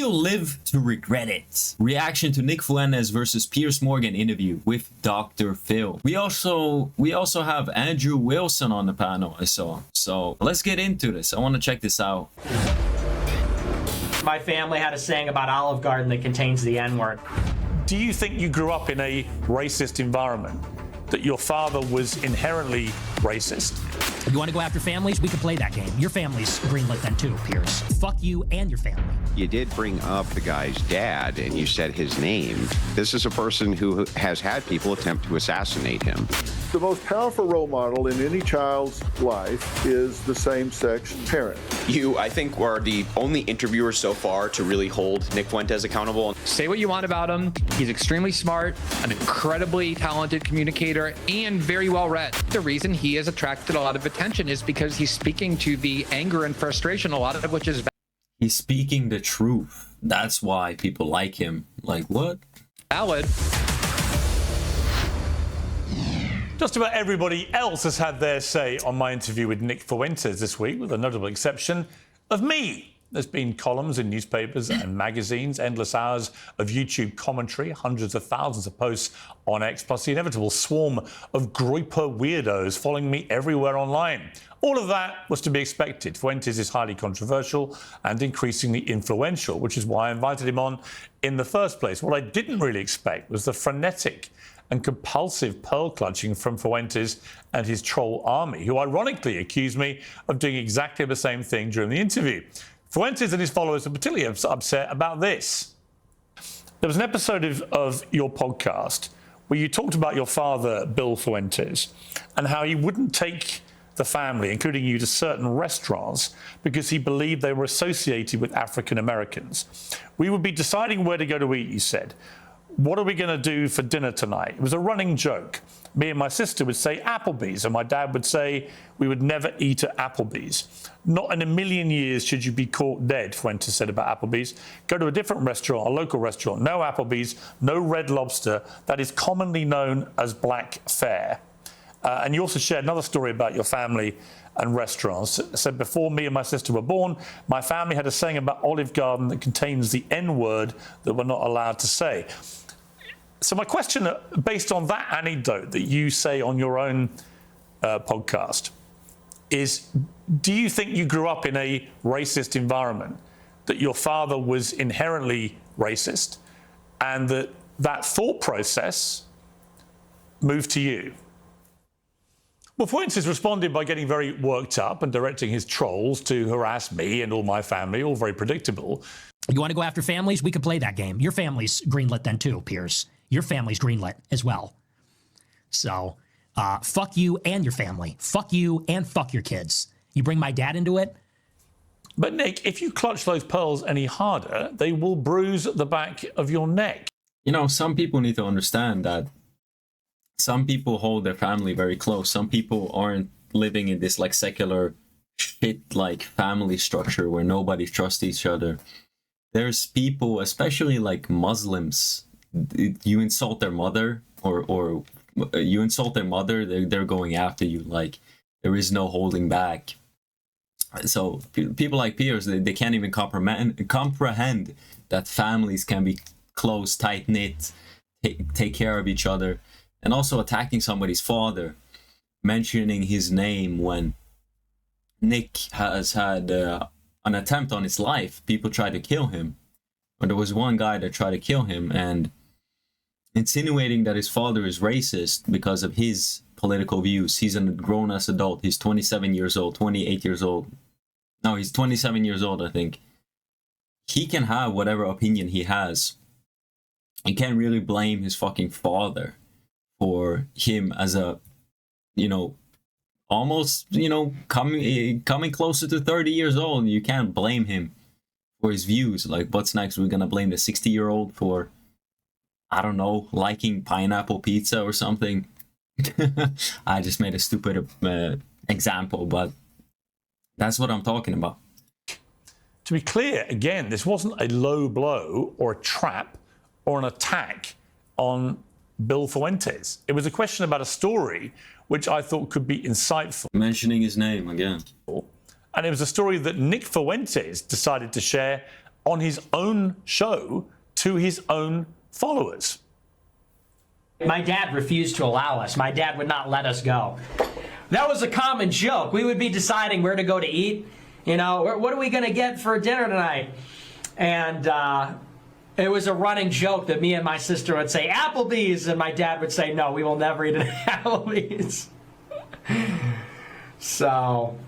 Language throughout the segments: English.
you'll live to regret it. Reaction to Nick Fuentes versus Piers Morgan interview with Dr. Phil. We also have Andrew Wilson on the panel, I saw. So let's get into this. I want to check this out. My family had a saying about Olive Garden that contains the N-word. Do you think you grew up in a racist environment? That your father was inherently racist? You want to go after families? We can play that game. Your family's greenlit then too, Piers. Fuck you and your family. You did bring up the guy's dad, and you said his name. This is a person who has had people attempt to assassinate him. The most powerful role model in any child's life is the same-sex parent. You, I think, are the only interviewer so far to really hold Nick Fuentes accountable. Say what you want about him. He's extremely smart, an incredibly talented communicator, and very well read. The reason he has attracted a lot of attention is because he's speaking to the anger and frustration, a lot of which is He's speaking the truth. That's why people like him. Like, what? valid. Just about everybody else has had their say on my interview with Nick Fuentes this week, with a notable exception of me. There's been columns in newspapers and magazines, endless hours of YouTube commentary, hundreds of thousands of posts on X, plus the inevitable swarm of groyper weirdos following me everywhere online. All of that was to be expected. Fuentes is highly controversial and increasingly influential, which is why I invited him on in the first place. What I didn't really expect was the frenetic and compulsive pearl clutching from Fuentes and his troll army, who ironically accused me of doing exactly the same thing during the interview. Fuentes and his followers are particularly upset about this. There was an episode of your podcast where you talked about your father, Bill Fuentes, and how he wouldn't take the family, including you, to certain restaurants because he believed they were associated with African Americans. We would be deciding where to go to eat, you said. What are we going to do for dinner tonight? It was a running joke. Me and my sister would say Applebee's, and my dad would say we would never eat at Applebee's. Not in a million years should you be caught dead, Fuentes said about Applebee's. Go to a different restaurant, a local restaurant. No Applebee's, no Red Lobster. That is commonly known as black fare. And you also shared another story about your family and restaurants. Said before me and my sister were born, my family had a saying about Olive Garden that contains the N-word that we're not allowed to say. So my question, based on that anecdote that you say on your own podcast, is do you think you grew up in a racist environment, that your father was inherently racist, and that thought process moved to you? Well, Fuentes responded by getting very worked up and directing his trolls to harass me and all my family, all very predictable. You want to go after families? We can play that game. Your family's greenlit then too, Piers. Your family's greenlit as well. So, fuck you and your family. Fuck you and fuck your kids. You bring my dad into it? But Nick, if you clutch those pearls any harder, they will bruise the back of your neck. You know, some people need to understand that some people hold their family very close. Some people aren't living in this like secular shit like family structure where nobody trusts each other. There's people, especially like Muslims, you insult their mother or you insult their mother, they're going after you. Like, there is no holding back. So people like Piers, they can't even comprehend that families can be close, tight-knit, take care of each other. And also attacking somebody's father, mentioning his name when Nick has had an attempt on his life. People tried to kill him. But there was one guy that tried to kill him, and insinuating that his father is racist because of his political views. He's a grown-ass adult. He's 27 years old, 28 years old. No, he's 27 years old, I think. He can have whatever opinion he has. You can't really blame his fucking father for him as a, you know, almost, you know, coming closer to 30 years old. You can't blame him for his views. Like, what's next? We're gonna blame the 60-year-old for, I don't know, liking pineapple pizza or something. I just made a stupid example, but that's what I'm talking about. To be clear, again, this wasn't a low blow or a trap or an attack on Bill Fuentes. It was a question about a story which I thought could be insightful. Mentioning his name again. And it was a story that Nick Fuentes decided to share on his own show to his own followers. My dad refused to allow us. My dad would not let us go. That was a common joke. We would be deciding where to go to eat. You know, what are we going to get for dinner tonight? And it was a running joke that me and my sister would say, Applebee's, and my dad would say, no, we will never eat at Applebee's. So,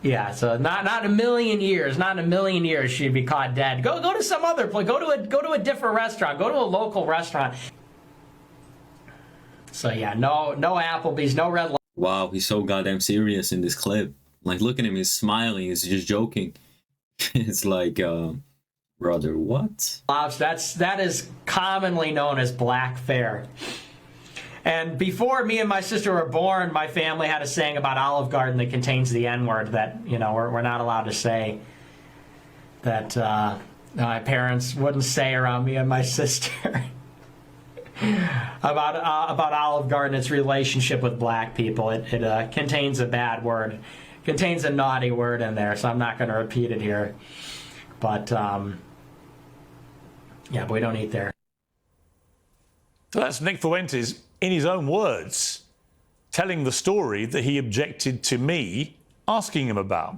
yeah, so not in a million years, she'd be caught dead. Go to some other place. Go to a different restaurant. Go to a local restaurant. So yeah, no Applebee's, no red light. Wow, he's so goddamn serious in this clip. Like, look at him, he's smiling, he's just joking. It's like, brother, what? That is commonly known as black fare. And before me and my sister were born, my family had a saying about Olive Garden that contains the N-word that, you know, we're not allowed to say, that my parents wouldn't say around me and my sister. about Olive Garden, its relationship with black people. It contains a bad word, contains a naughty word in there, so I'm not going to repeat it here. But yeah, but we don't eat there. So that's Nick Fuentes, in his own words, telling the story that he objected to me asking him about.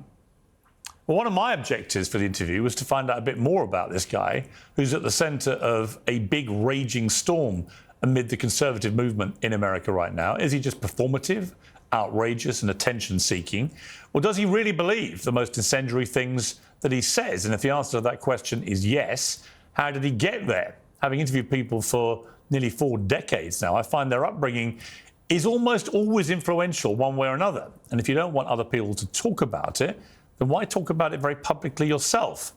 Well, one of my objectives for the interview was to find out a bit more about this guy who's at the centre of a big raging storm amid the conservative movement in America right now. Is he just performative, outrageous and attention-seeking? Or does he really believe the most incendiary things that he says? And if the answer to that question is yes, how did he get there? Having interviewed people for nearly 4 decades now, I find their upbringing is almost always influential one way or another. And if you don't want other people to talk about it, then why talk about it very publicly yourself?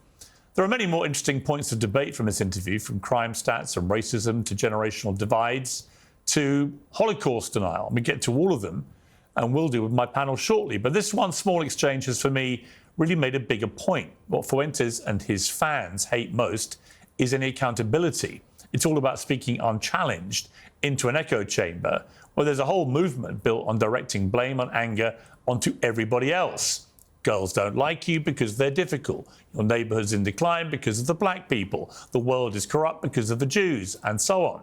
There are many more interesting points of debate from this interview, from crime stats and racism to generational divides to Holocaust denial. We get to all of them, and we'll do with my panel shortly. But this one small exchange has, for me, really made a bigger point. What Fuentes and his fans hate most is any accountability. It's all about speaking unchallenged into an echo chamber where there's a whole movement built on directing blame and anger onto everybody else. Girls don't like you because they're difficult. Your neighbourhood's in decline because of the black people. The world is corrupt because of the Jews, and so on.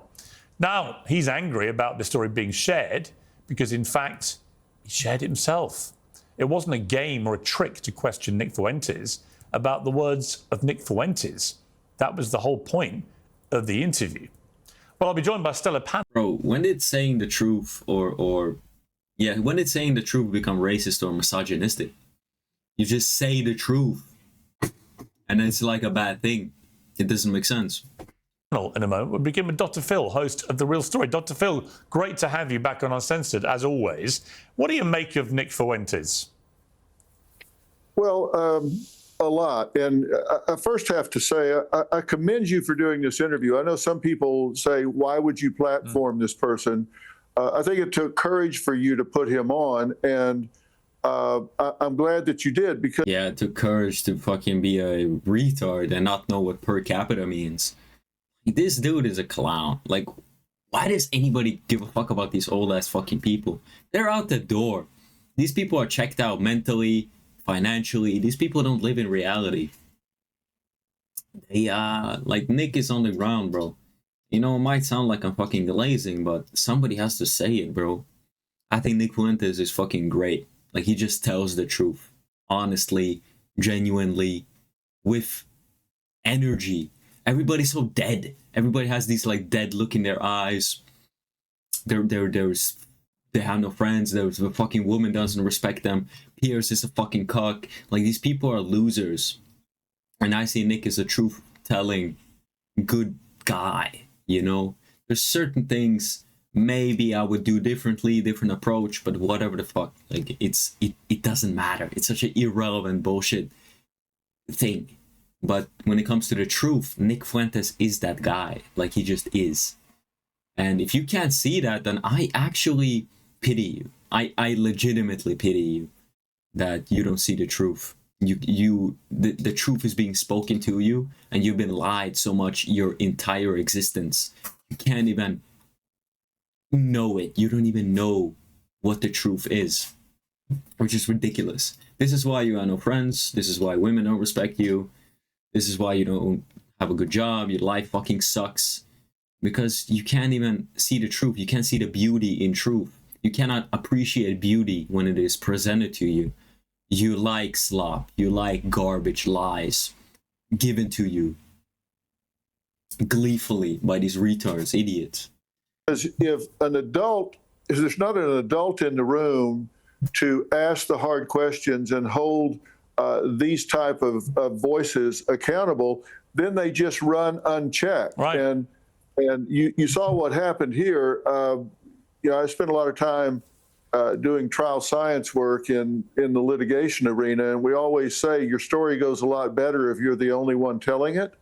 Now, he's angry about this story being shared because, in fact, he shared it himself. It wasn't a game or a trick to question Nick Fuentes about the words of Nick Fuentes. That was the whole point of the interview. Well, I'll be joined by Stella Pan. Bro, when did saying the truth when did saying the truth become racist or misogynistic? You just say the truth and it's like a bad thing. It doesn't make sense. In a moment, we'll begin with Dr. Phil, host of The Real Story. Dr. Phil, great to have you back on Uncensored, as always. What do you make of Nick Fuentes? Well, a lot. And I first have to say, I commend you for doing this interview. I know some people say, why would you platform this person? I think it took courage for you to put him on. And I'm glad that you did, because... Yeah, it took courage to fucking be a retard and not know what per capita means. This dude is a clown. Like, why does anybody give a fuck about these old ass fucking people? They're out the door. These people are checked out mentally, financially. These people don't live in reality. They like, Nick is on the ground, bro. You know, it might sound like I'm fucking glazing, but somebody has to say it, bro. I think Nick Fuentes is fucking great. Like, he just tells the truth, honestly, genuinely, with energy. Everybody's so dead. Everybody has these like dead look in their eyes. They have no friends. The fucking woman doesn't respect them. Piers is a fucking cuck. Like, these people are losers. And I see Nick as a truth-telling good guy, you know? There's certain things maybe I would do differently, different approach, but whatever the fuck. Like, it doesn't matter. It's such an irrelevant bullshit thing. But when it comes to the truth, Nick Fuentes is that guy. Like, he just is. And if you can't see that, then I actually pity you. I legitimately pity you that you don't see the truth. The truth is being spoken to you, and you've been lied so much your entire existence. You can't even know it. You don't even know what the truth is, which is ridiculous. this is why you are no friends. This is why women don't respect you. This is why you don't have a good job. Your life fucking sucks. Because you can't even see the truth. You can't see the beauty in truth. You cannot appreciate beauty when it is presented to you. You like slop. You like garbage lies given to you gleefully by these retards, idiots. Because if there's not an adult in the room to ask the hard questions and hold these type of voices accountable, then they just run unchecked. Right. And you saw what happened here. I spent a lot of time doing trial science work in the litigation arena, and we always say your story goes a lot better if you're the only one telling it.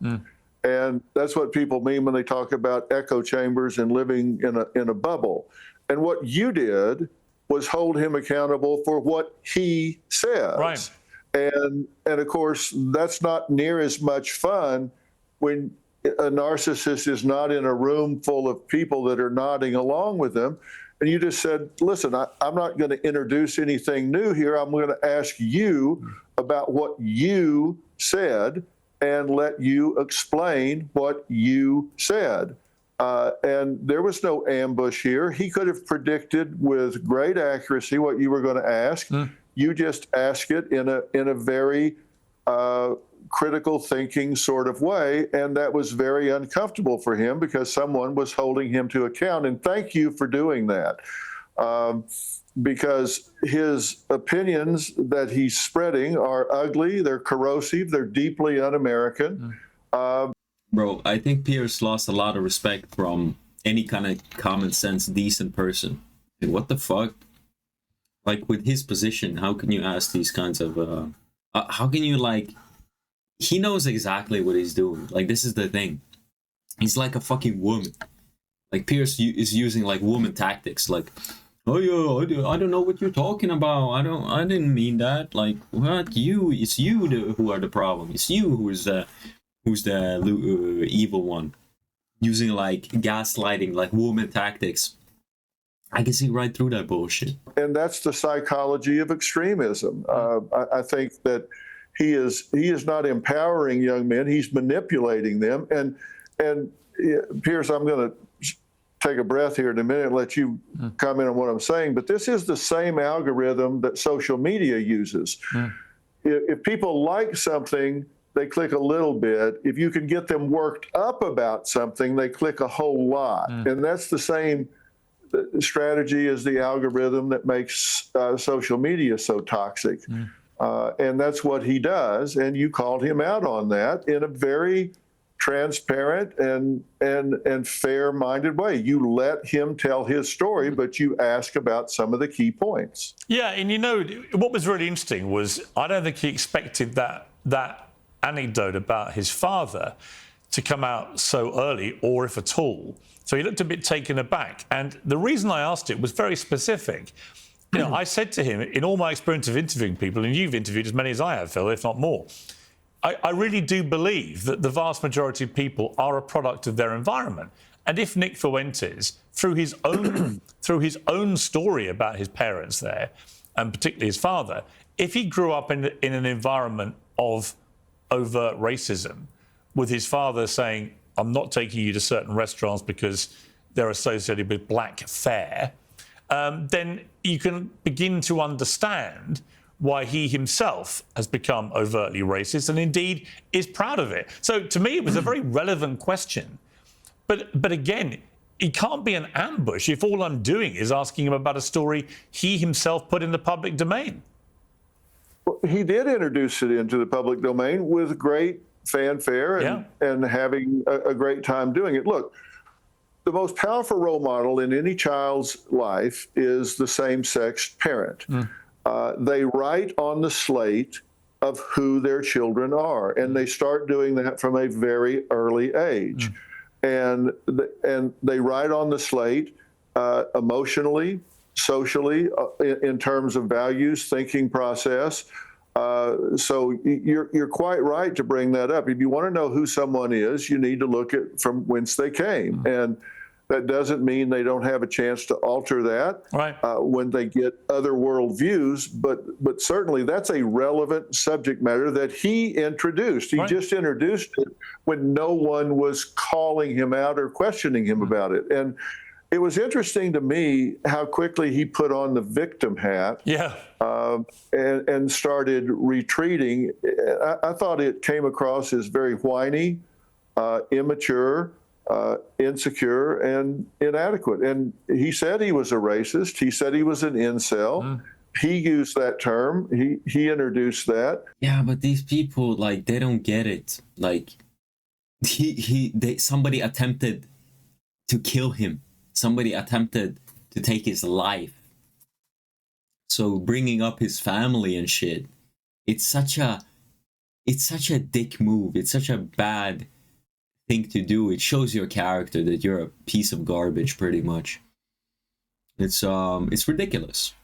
And that's what people mean when they talk about echo chambers and living in a bubble. And what you did was hold him accountable for what he says. Right. And of course, that's not near as much fun when a narcissist is not in a room full of people that are nodding along with them. And you just said, listen, I'm not going to introduce anything new here. I'm going to ask you about what you said and let you explain what you said. And there was no ambush here. He could have predicted with great accuracy what you were going to ask. You just ask it in a very critical thinking sort of way, and that was very uncomfortable for him because someone was holding him to account. And thank you for doing that, because his opinions that he's spreading are ugly, they're corrosive, they're deeply un-American. Bro, I think Piers lost a lot of respect from any kind of common sense, decent person. Like, what the fuck? Like, with his position, how can you ask these kinds of, how can you, like, he knows exactly what he's doing. Like, this is the thing. He's like a fucking woman. Like, Piers is using, like, woman tactics. Like, oh, yeah, I don't know what you're talking about. I didn't mean that. Like, what? It's you who are the problem. It's you who's the evil one. Using, like, gaslighting, like, woman tactics. I can see right through that bullshit. And that's the psychology of extremism. I think that he is not empowering young men. He's manipulating them. And Piers, I'm going to take a breath here in a minute and let you comment on what I'm saying. But this is the same algorithm that social media uses. If people like something, they click a little bit. If you can get them worked up about something, they click a whole lot. And that's the same strategy as the algorithm that makes social media so toxic. And that's what he does. And you called him out on that in a very transparent and fair-minded way. You let him tell his story, but you ask about some of the key points. Yeah, and you know, what was really interesting was I don't think he expected that anecdote about his father to come out so early, or if at all. So he looked a bit taken aback. And the reason I asked it was very specific. You know, I said to him, in all my experience of interviewing people, and you've interviewed as many as I have, Phil, if not more, I really do believe that the vast majority of people are a product of their environment. And if Nick Fuentes, through his own story about his parents there, and particularly his father, if he grew up in an environment of overt racism, with his father saying, I'm not taking you to certain restaurants because they're associated with black fare, then you can begin to understand why he himself has become overtly racist and indeed is proud of it. So to me, it was a very relevant question. But again, it can't be an ambush if all I'm doing is asking him about a story he himself put in the public domain. Well, he did introduce it into the public domain with great fanfare and having a great time doing it. Look, the most powerful role model in any child's life is the same-sex parent. They write on the slate of who their children are, and they start doing that from a very early age. And they write on the slate emotionally, socially, in terms of values, thinking process. So you're quite right to bring that up. If you want to know who someone is, you need to look at from whence they came. And That doesn't mean they don't have a chance to alter that when they get other worldviews, but certainly that's a relevant subject matter that he introduced. He just introduced it when no one was calling him out or questioning him about it. And it was interesting to me how quickly he put on the victim hat and started retreating. I thought it came across as very whiny, immature, insecure, and inadequate. And he said he was a racist. He said he was an incel. He used that term. He introduced that. Yeah, but these people, like, they don't get it. Like, somebody attempted to kill him. Somebody attempted to take his life. So bringing up his family and shit, it's such a dick move. It's such a bad thing to do. It shows your character that you're a piece of garbage, pretty much. It's ridiculous.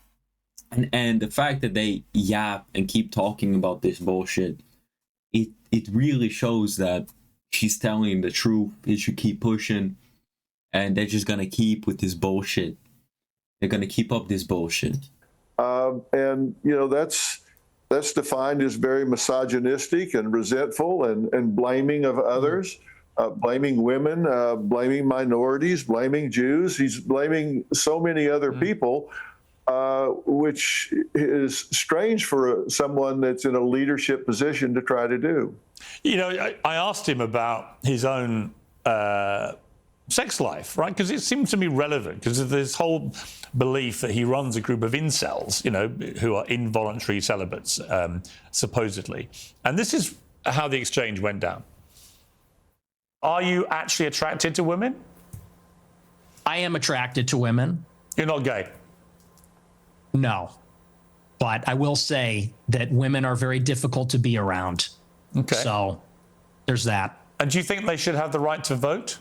And the fact that they yap and keep talking about this bullshit, it really shows that she's telling the truth. He should keep pushing. And they're just gonna keep with this bullshit. They're gonna keep up this bullshit. And you know, that's defined as very misogynistic and resentful and blaming of others, blaming women, blaming minorities, blaming Jews. He's blaming so many other people, which is strange for someone that's in a leadership position to try to do. You know, I asked him about his own sex life, right? Because it seems to be relevant, because of this whole belief that he runs a group of incels, you know, who are involuntary celibates, supposedly. And this is how the exchange went down. Are you actually attracted to women? I am attracted to women. You're not gay? No. But I will say that women are very difficult to be around. Okay. So there's that. And do you think they should have the right to vote?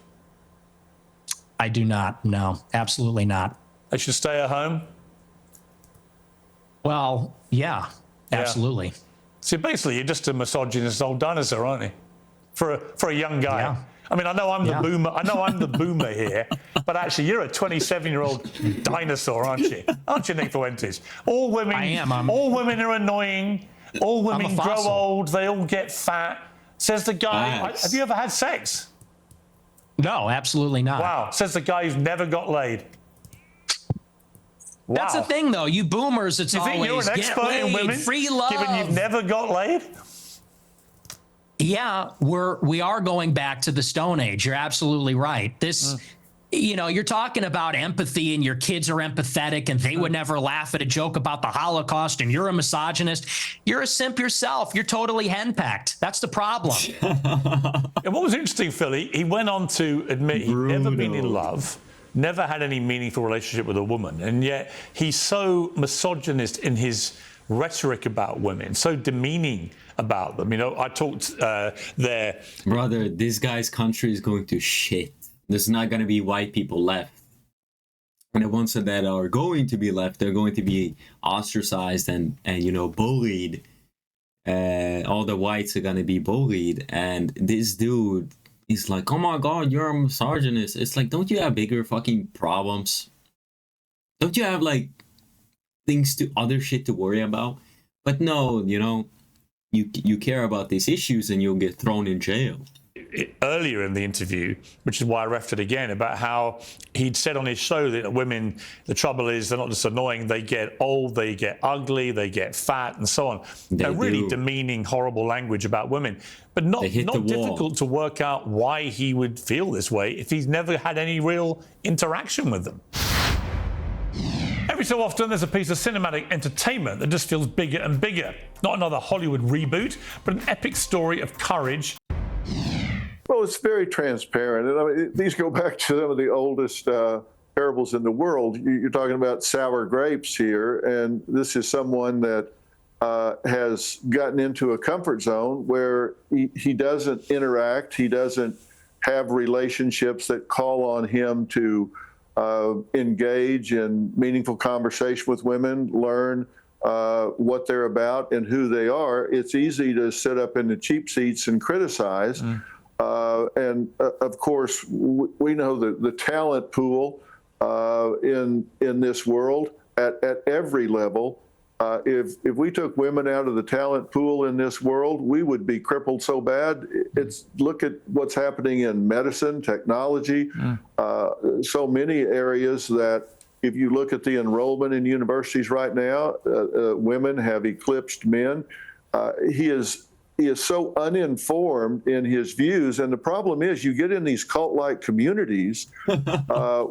I do not. No, absolutely not. They should stay at home? Well, yeah, absolutely. See, basically, you're just a misogynist old dinosaur, aren't you? For a young guy. Yeah. I mean, I know I'm the boomer. I know I'm the boomer here, but actually, you're a 27-year-old dinosaur, aren't you? Aren't you, Nick Fuentes? All women. I am. All women are annoying. All women grow old. They all get fat. Says the guy. Have you ever had sex? No, absolutely not. Wow. Says the guy who's never got laid. Wow. That's the thing, though. You boomers, it's always you're an expert get laid, in women, free love. given you've never got laid? Yeah, we are going back to the Stone Age. You're absolutely right. This, you know, you're talking about empathy, and your kids are empathetic, and they would never laugh at a joke about the Holocaust, and you're a misogynist. You're a simp yourself. You're totally henpecked. That's the problem. And what was interesting, Philly, he went on to admit he'd never been in love, never had any meaningful relationship with a woman, and yet he's so misogynist in his rhetoric about women, so demeaning about them. You know, I talked there. Brother, this guy's country is going to shit. There's not going to be white people left. And the ones that are going to be left, they're going to be ostracized and you know, bullied. All the whites are going to be bullied. And this dude is like, oh my God, you're a misogynist. It's like, don't you have bigger fucking problems? Don't you have, like, other shit to worry about? But no, you know, you care about these issues and you'll get thrown in jail. Earlier in the interview, which is why I referred again, about how he'd said on his show that women, the trouble is they're not just annoying, they get old, they get ugly, they get fat, and so on. Really demeaning, horrible language about women, but not difficult to work out why he would feel this way if he's never had any real interaction with them. Every so often, there's a piece of cinematic entertainment that just feels bigger and bigger. Not another Hollywood reboot, but an epic story of courage. Well, it's very transparent. And I mean, these go back to some of the oldest parables in the world. You're talking about sour grapes here, and this is someone that has gotten into a comfort zone where he doesn't interact, he doesn't have relationships that call on him to engage in meaningful conversation with women, learn what they're about and who they are. It's easy to sit up in the cheap seats and criticize. Of course, we know the talent pool in this world at every level. If we took women out of the talent pool in this world, we would be crippled so bad. Look at what's happening in medicine, technology, so many areas that if you look at the enrollment in universities right now, women have eclipsed men. He is so uninformed in his views. And the problem is you get in these cult-like communities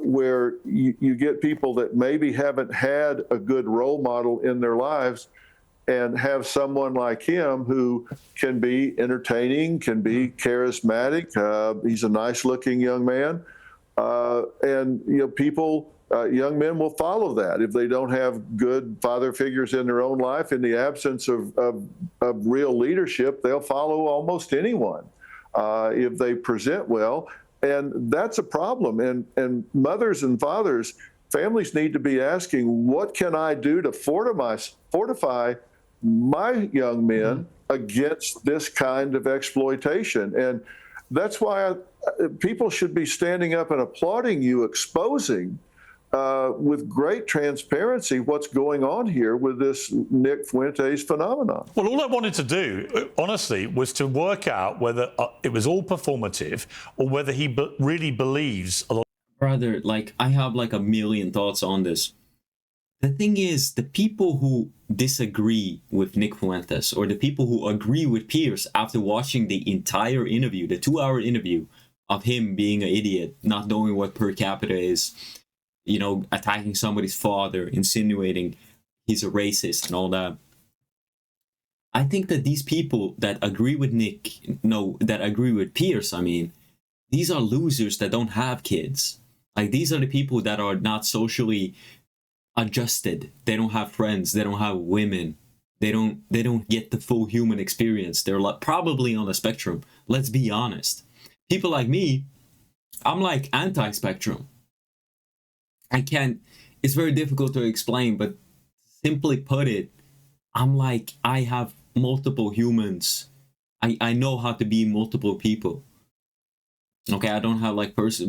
where you get people that maybe haven't had a good role model in their lives and have someone like him who can be entertaining, can be charismatic. He's a nice-looking young man. And, people... young men will follow that if they don't have good father figures in their own life. In the absence of real leadership, they'll follow almost anyone if they present well. And that's a problem. And mothers and fathers, families need to be asking, what can I do to fortify my young men against this kind of exploitation? And that's why people should be standing up and applauding you, exposing with great transparency what's going on here with this Nick Fuentes phenomenon. Well, all I wanted to do, honestly, was to work out whether it was all performative or whether he really believes a lot. Brother, I have a million thoughts on this. The thing is, the people who disagree with Nick Fuentes or the people who agree with Piers after watching the entire interview, the 2-hour interview of him being an idiot, not knowing what per capita is, attacking somebody's father, insinuating he's a racist and all that. I think that these people that agree with that agree with Piers, these are losers that don't have kids. These are the people that are not socially adjusted. They don't have friends. They don't have women. They don't get the full human experience. They're probably on the spectrum. Let's be honest. People like me, I'm anti-spectrum. It's very difficult to explain, but simply put it, I have multiple humans. I know how to be multiple people. Okay, I don't have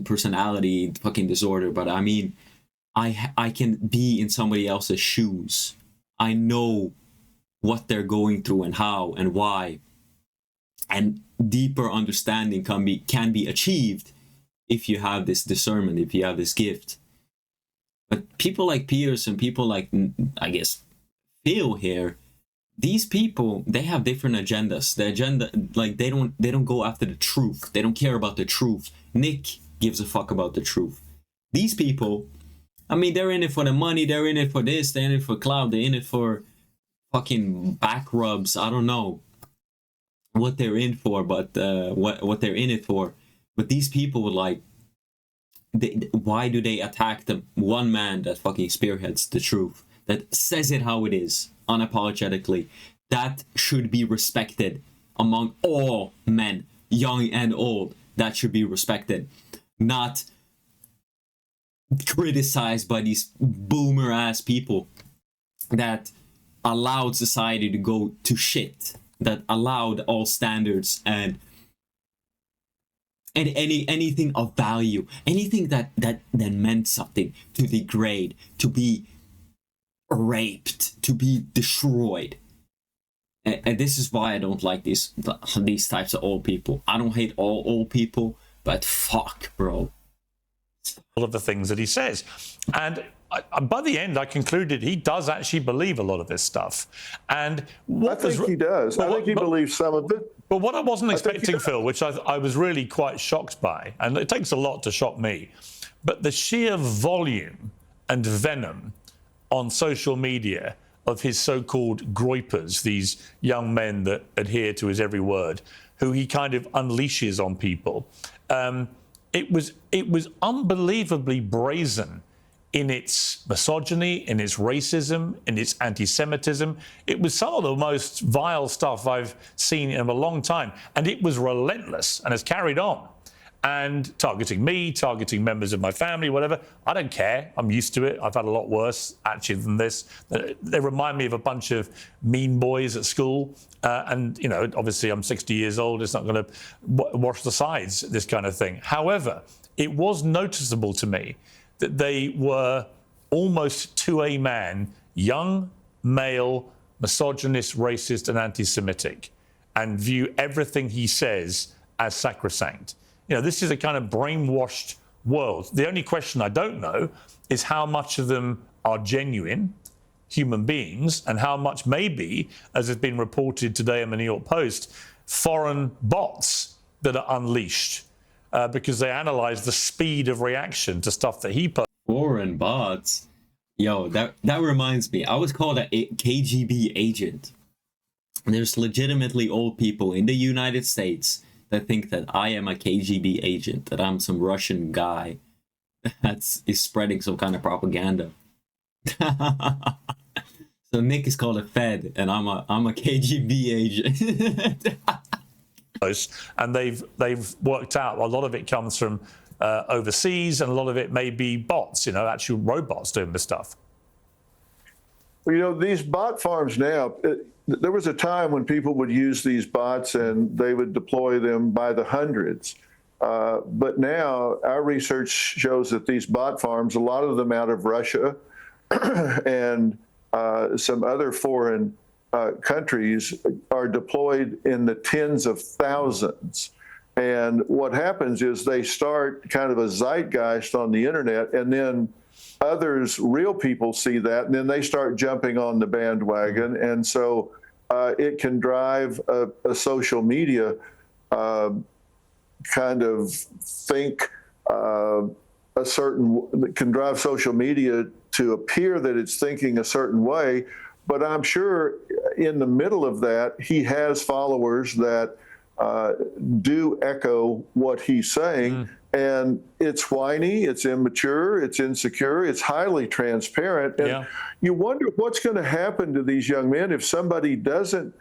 personality fucking disorder, but I can be in somebody else's shoes. I know what they're going through and how and why. And deeper understanding can be achieved if you have this discernment, if you have this gift. But people like Piers and people like, I guess, Phil here, these people, they have different agendas. The agenda, they don't go after the truth. They don't care about the truth. Nick gives a fuck about the truth. These people, they're in it for the money. They're in it for this. They're in it for clout. They're in it for fucking back rubs. I don't know what they're in for, but what they're in it for. But these people why do they attack the one man that fucking spearheads the truth, that says it how it is, unapologetically? That should be respected among all men, young and old. That should be respected, not criticized by these boomer ass people that allowed society to go to shit, that allowed all standards and anything of value, anything that meant something, to degrade, to be raped, to be destroyed. And this is why I don't like these types of old people. I don't hate all old people, but fuck, bro. All of the things that he says. And by the end, I concluded he does actually believe a lot of this stuff. And I think he does. I think he believes some of it. But what I wasn't expecting, Phil, which I was really quite shocked by, and it takes a lot to shock me, but the sheer volume and venom on social media of his so-called groypers, these young men that adhere to his every word, who he kind of unleashes on people. It was unbelievably brazen in its misogyny, in its racism, in its anti-Semitism. It was some of the most vile stuff I've seen in a long time. And it was relentless and has carried on. and targeting me, targeting members of my family, whatever. I don't care. I'm used to it. I've had a lot worse, actually, than this. They remind me of a bunch of mean boys at school. And, you know, obviously I'm 60 years old. It's not going to wash the sides, this kind of thing. However, it was noticeable to me that they were almost to a man, young, male, misogynist, racist, and anti-Semitic, and view everything he says as sacrosanct. You know, this is a kind of brainwashed world. The only question I don't know is how much of them are genuine human beings and how much maybe, as has been reported today in the New York Post, foreign bots that are unleashed because they analyze the speed of reaction to stuff that he posts. Foreign bots? Yo, that reminds me. I was called a KGB agent. There's legitimately old people in the United States that think that I am a KGB agent, that I'm some Russian guy is spreading some kind of propaganda. So Nick is called a Fed, and I'm a KGB agent. And they've worked out a lot of it comes from overseas, and a lot of it may be bots, you know, actual robots doing this stuff. Well, you know, these bot farms now, there was a time when people would use these bots and they would deploy them by the hundreds. But now our research shows that these bot farms, a lot of them out of Russia and some other foreign countries, are deployed in the tens of thousands. And what happens is they start kind of a zeitgeist on the internet, and then others, real people, see that, and then they start jumping on the bandwagon. And so it can drive a social media kind of think a certain, it can drive social media to appear that it's thinking a certain way. But I'm sure in the middle of that, he has followers that do echo what he's saying. And it's whiny, it's immature, it's insecure, it's highly transparent. And you wonder what's going to happen to these young men if somebody doesn't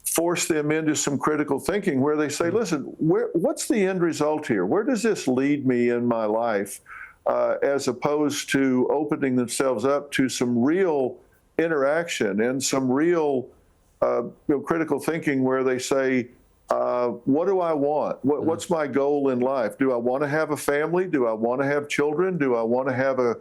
force them into some critical thinking where they say, listen, what's the end result here? Where does this lead me in my life? As opposed to opening themselves up to some real interaction and some real critical thinking where they say, what do I want? What's my goal in life? Do I want to have a family? Do I want to have children? Do I want to have a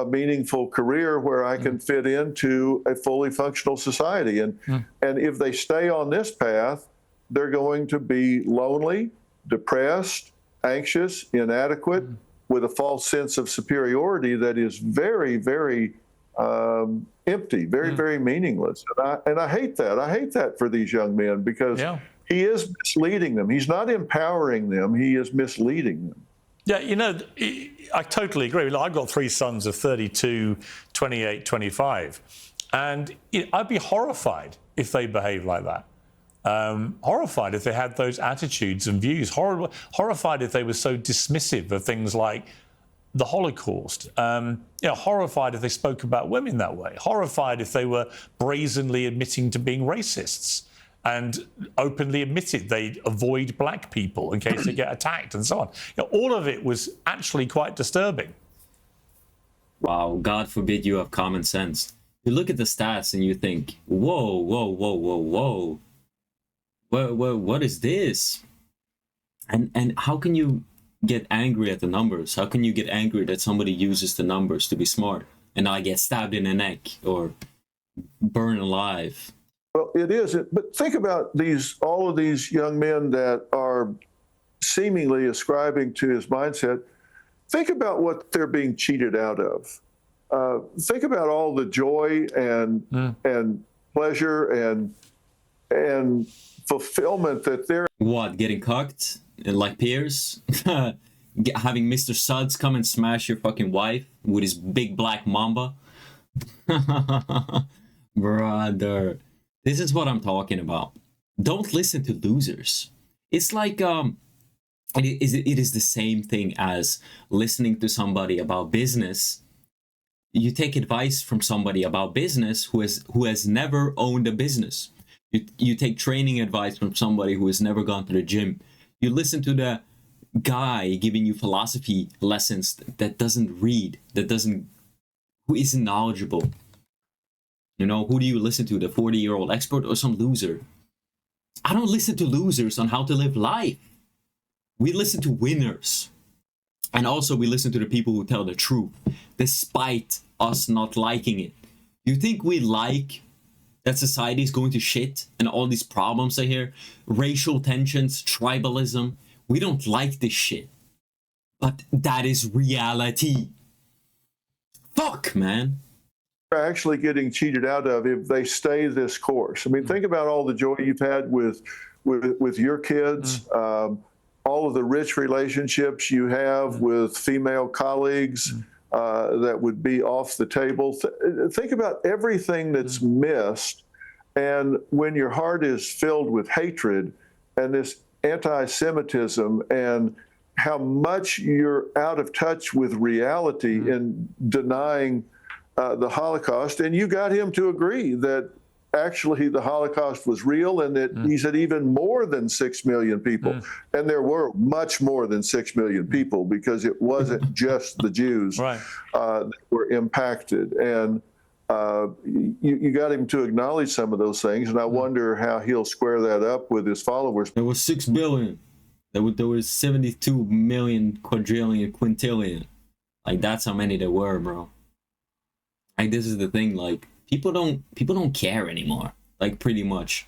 meaningful career where I can fit into a fully functional society? And if they stay on this path, they're going to be lonely, depressed, anxious, inadequate, with a false sense of superiority that is very, very empty, very, very meaningless. And I hate that. I hate that for these young men because he is misleading them. He's not empowering them. He is misleading them. Yeah, you know, I totally agree. I've got three sons of 32, 28, 25. And I'd be horrified if they behaved like that. Horrified if they had those attitudes and views. Horrified if they were so dismissive of things like the Holocaust. Horrified if they spoke about women that way. Horrified if they were brazenly admitting to being racists and openly admitted they avoid black people in case they get attacked and so on. All of it was actually quite disturbing. Wow, God forbid you have common sense. You look at the stats and you think, whoa, whoa, whoa, whoa, whoa. What is this? And how can you get angry at the numbers? How can you get angry that somebody uses the numbers to be smart and I get stabbed in the neck or burned alive? Well, it is. But think about all of these young men that are seemingly ascribing to his mindset. Think about what they're being cheated out of. Think about all the joy and pleasure and fulfillment that they're... What, getting cucked? Like Piers? Having Mr. Suds come and smash your fucking wife with his big black mamba? Brother. This is what I'm talking about. Don't listen to losers. It's like it is the same thing as listening to somebody about business. You take advice from somebody about business who has never owned a business. You take training advice from somebody who has never gone to the gym. You listen to the guy giving you philosophy lessons that doesn't read, who isn't knowledgeable. You know, who do you listen to? The 40-year-old expert or some loser? I don't listen to losers on how to live life. We listen to winners. And also we listen to the people who tell the truth, despite us not liking it. You think we like that society is going to shit and all these problems I hear? Racial tensions, tribalism. We don't like this shit. But that is reality. Fuck, man. Actually getting cheated out of if they stay this course. I mean, think about all the joy you've had with your kids, all of the rich relationships you have with female colleagues that would be off the table. Think about everything that's missed. And when your heart is filled with hatred and this anti-Semitism and how much you're out of touch with reality in denying the Holocaust, and you got him to agree that actually the Holocaust was real and that he said even more than 6 million people. And there were much more than 6 million people because it wasn't just the Jews that were impacted. And you got him to acknowledge some of those things, and I wonder how he'll square that up with his followers. There was 6 billion. There was 72 million, quadrillion, quintillion. Like, that's how many there were, bro. Like, this is the thing, like, people don't care anymore, like, pretty much.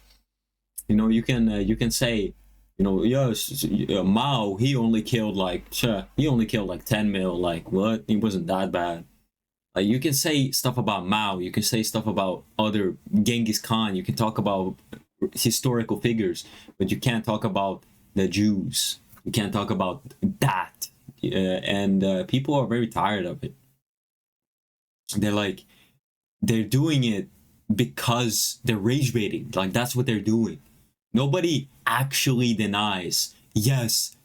You know, you can say, you know, yes, Mao, he only killed like 10 mil, like, what? He wasn't that bad. Like, you can say stuff about Mao, you can say stuff about other Genghis Khan, you can talk about historical figures, but you can't talk about the Jews. You can't talk about that. And people are very tired of it. They're doing it because they're rage baiting. Like, that's what they're doing. Nobody actually denies, yes,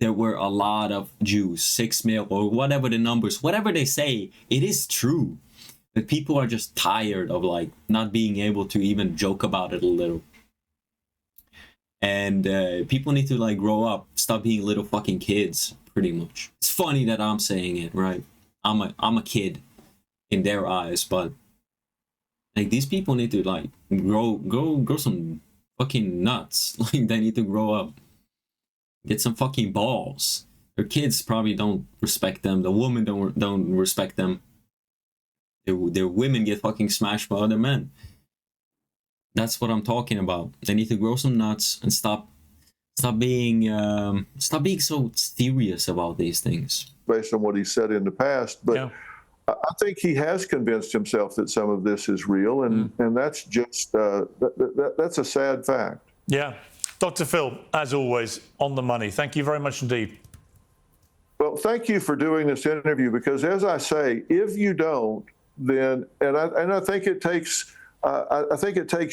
there were a lot of Jews, 6 million or whatever the numbers, whatever they say, it is true. But people are just tired of, like, not being able to even joke about it a little. And people need to, like, grow up, stop being little fucking kids, pretty much. It's funny that I'm saying it, right? I'm a kid in their eyes, but like, these people need to, like, grow some fucking nuts. Like, they need to grow up, get some fucking balls. Their kids probably don't respect them. The women don't respect them. Their women get fucking smashed by other men. That's what I'm talking about. They need to grow some nuts and stop being so serious about these things. Based on what he said in the past, but. Yeah. I think he has convinced himself that some of this is real, and that's just that's a sad fact. Yeah. Dr. Phil, as always, on the money. Thank you very much indeed. Well, thank you for doing this interview, because as I say, if you don't, then I think it takes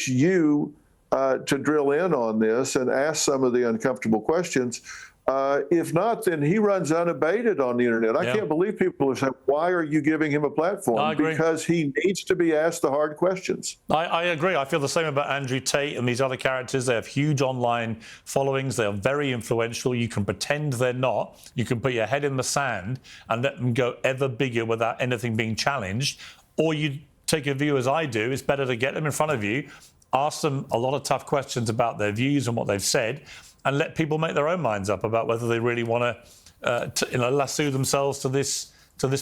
you to drill in on this and ask some of the uncomfortable questions. If not, then he runs unabated on the internet. I can't believe people are saying, why are you giving him a platform? I agree. Because he needs to be asked the hard questions. I agree. I feel the same about Andrew Tate and these other characters. They have huge online followings. They are very influential. You can pretend they're not. You can put your head in the sand and let them go ever bigger without anything being challenged. Or you take a view, as I do. It's better to get them in front of you, ask them a lot of tough questions about their views and what they've said, and let people make their own minds up about whether they really want to lasso themselves to this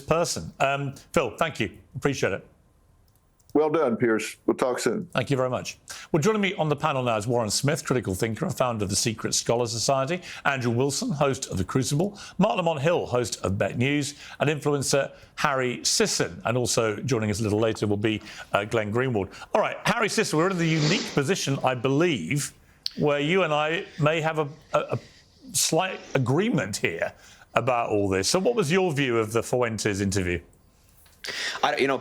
person. Phil, thank you. Appreciate it. Well done, Piers. We'll talk soon. Thank you very much. Well, joining me on the panel now is Warren Smith, critical thinker and founder of the Secret Scholar Society, Andrew Wilson, host of The Crucible, Mark Lamont Hill, host of Bet News, and influencer Harry Sisson. And also joining us a little later will be Glenn Greenwald. All right, Harry Sisson, we're in the unique position, I believe, where you and I may have a slight agreement here about all this. So what was your view of the Fuentes interview?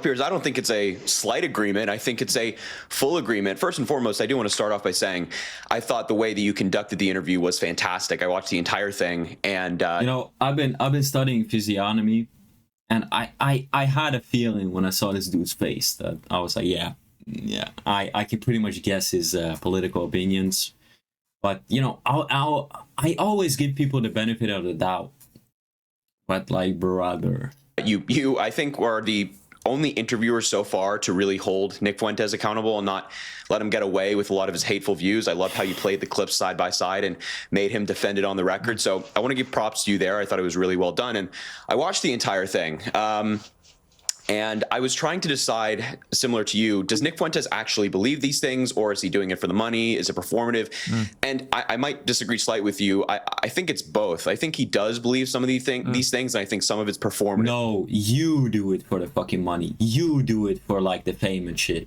Piers, I don't think it's a slight agreement. I think it's a full agreement. First and foremost, I do want to start off by saying I thought the way that you conducted the interview was fantastic. I watched the entire thing, and I've been studying physiognomy, and I had a feeling when I saw this dude's face that I was like, I can pretty much guess his political opinions. But you know, I always give people the benefit of the doubt. But like, brother, You I think are the only interviewers so far to really hold Nick Fuentes accountable and not let him get away with a lot of his hateful views. I love how you played the clips side by side and made him defend it on the record. So I want to give props to you there. I thought it was really well done. And I watched the entire thing. And I was trying to decide, similar to you, does Nick Fuentes actually believe these things, or is he doing it for the money? Is it performative? And I might disagree slightly with you. I think it's both. I think he does believe some of these things, and I think some of it's performative. No, you do it for the fucking money. You do it for like the fame and shit.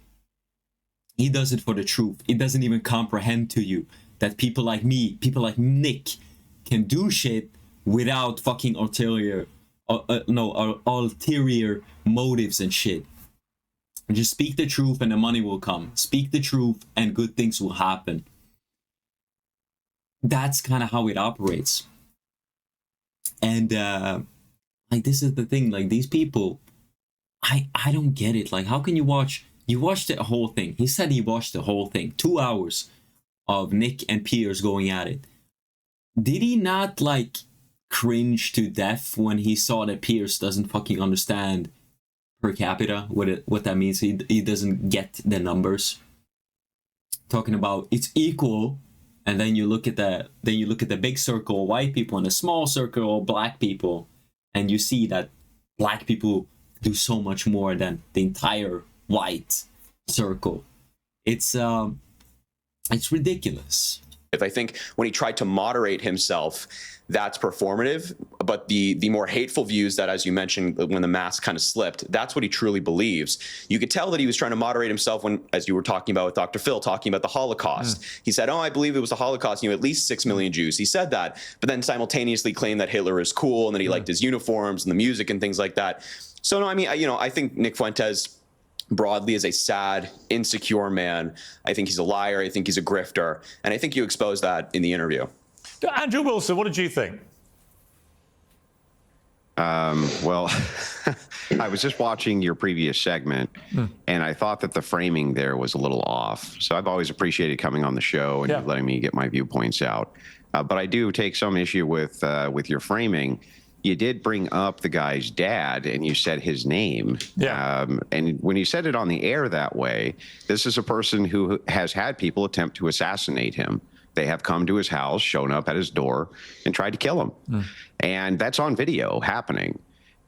He does it for the truth. It doesn't even comprehend to you that people like me, people like Nick, can do shit without fucking ulterior motives and shit. Just speak the truth and the money will come. Speak the truth and good things will happen. That's kind of how it operates. And like, this is the thing, like, these people, I don't get it. Like, how can you watched the whole thing? He said he watched the whole thing, 2 hours of Nick and Piers going at it. Did he not like cringe to death when he saw that Piers doesn't fucking understand per capita, what that means? He doesn't get the numbers. Talking about it's equal, and then you look at the big circle of white people and the small circle of black people, and you see that black people do so much more than the entire white circle. It's ridiculous. I think when he tried to moderate himself, that's performative. But the more hateful views that, as you mentioned, when the mask kind of slipped, that's what he truly believes. You could tell that he was trying to moderate himself when, as you were talking about with Dr. Phil, talking about the Holocaust. He said, oh, I believe it was the Holocaust, at least 6 million Jews. He said that, but then simultaneously claimed that Hitler is cool and that he liked his uniforms and the music and things like that. So, no, I mean, I think Nick Fuentes broadly is a sad, insecure man. I think he's a liar. I think he's a grifter. And I think you exposed that in the interview. Andrew Wilson, what did you think? Well, I was just watching your previous segment, and I thought that the framing there was a little off. So I've always appreciated coming on the show and letting me get my viewpoints out. But I do take some issue with your framing. You did bring up the guy's dad, and you said his name. And when you said it on the air that way, this is a person who has had people attempt to assassinate him. They have come to his house, shown up at his door, and tried to kill him. And that's on video happening.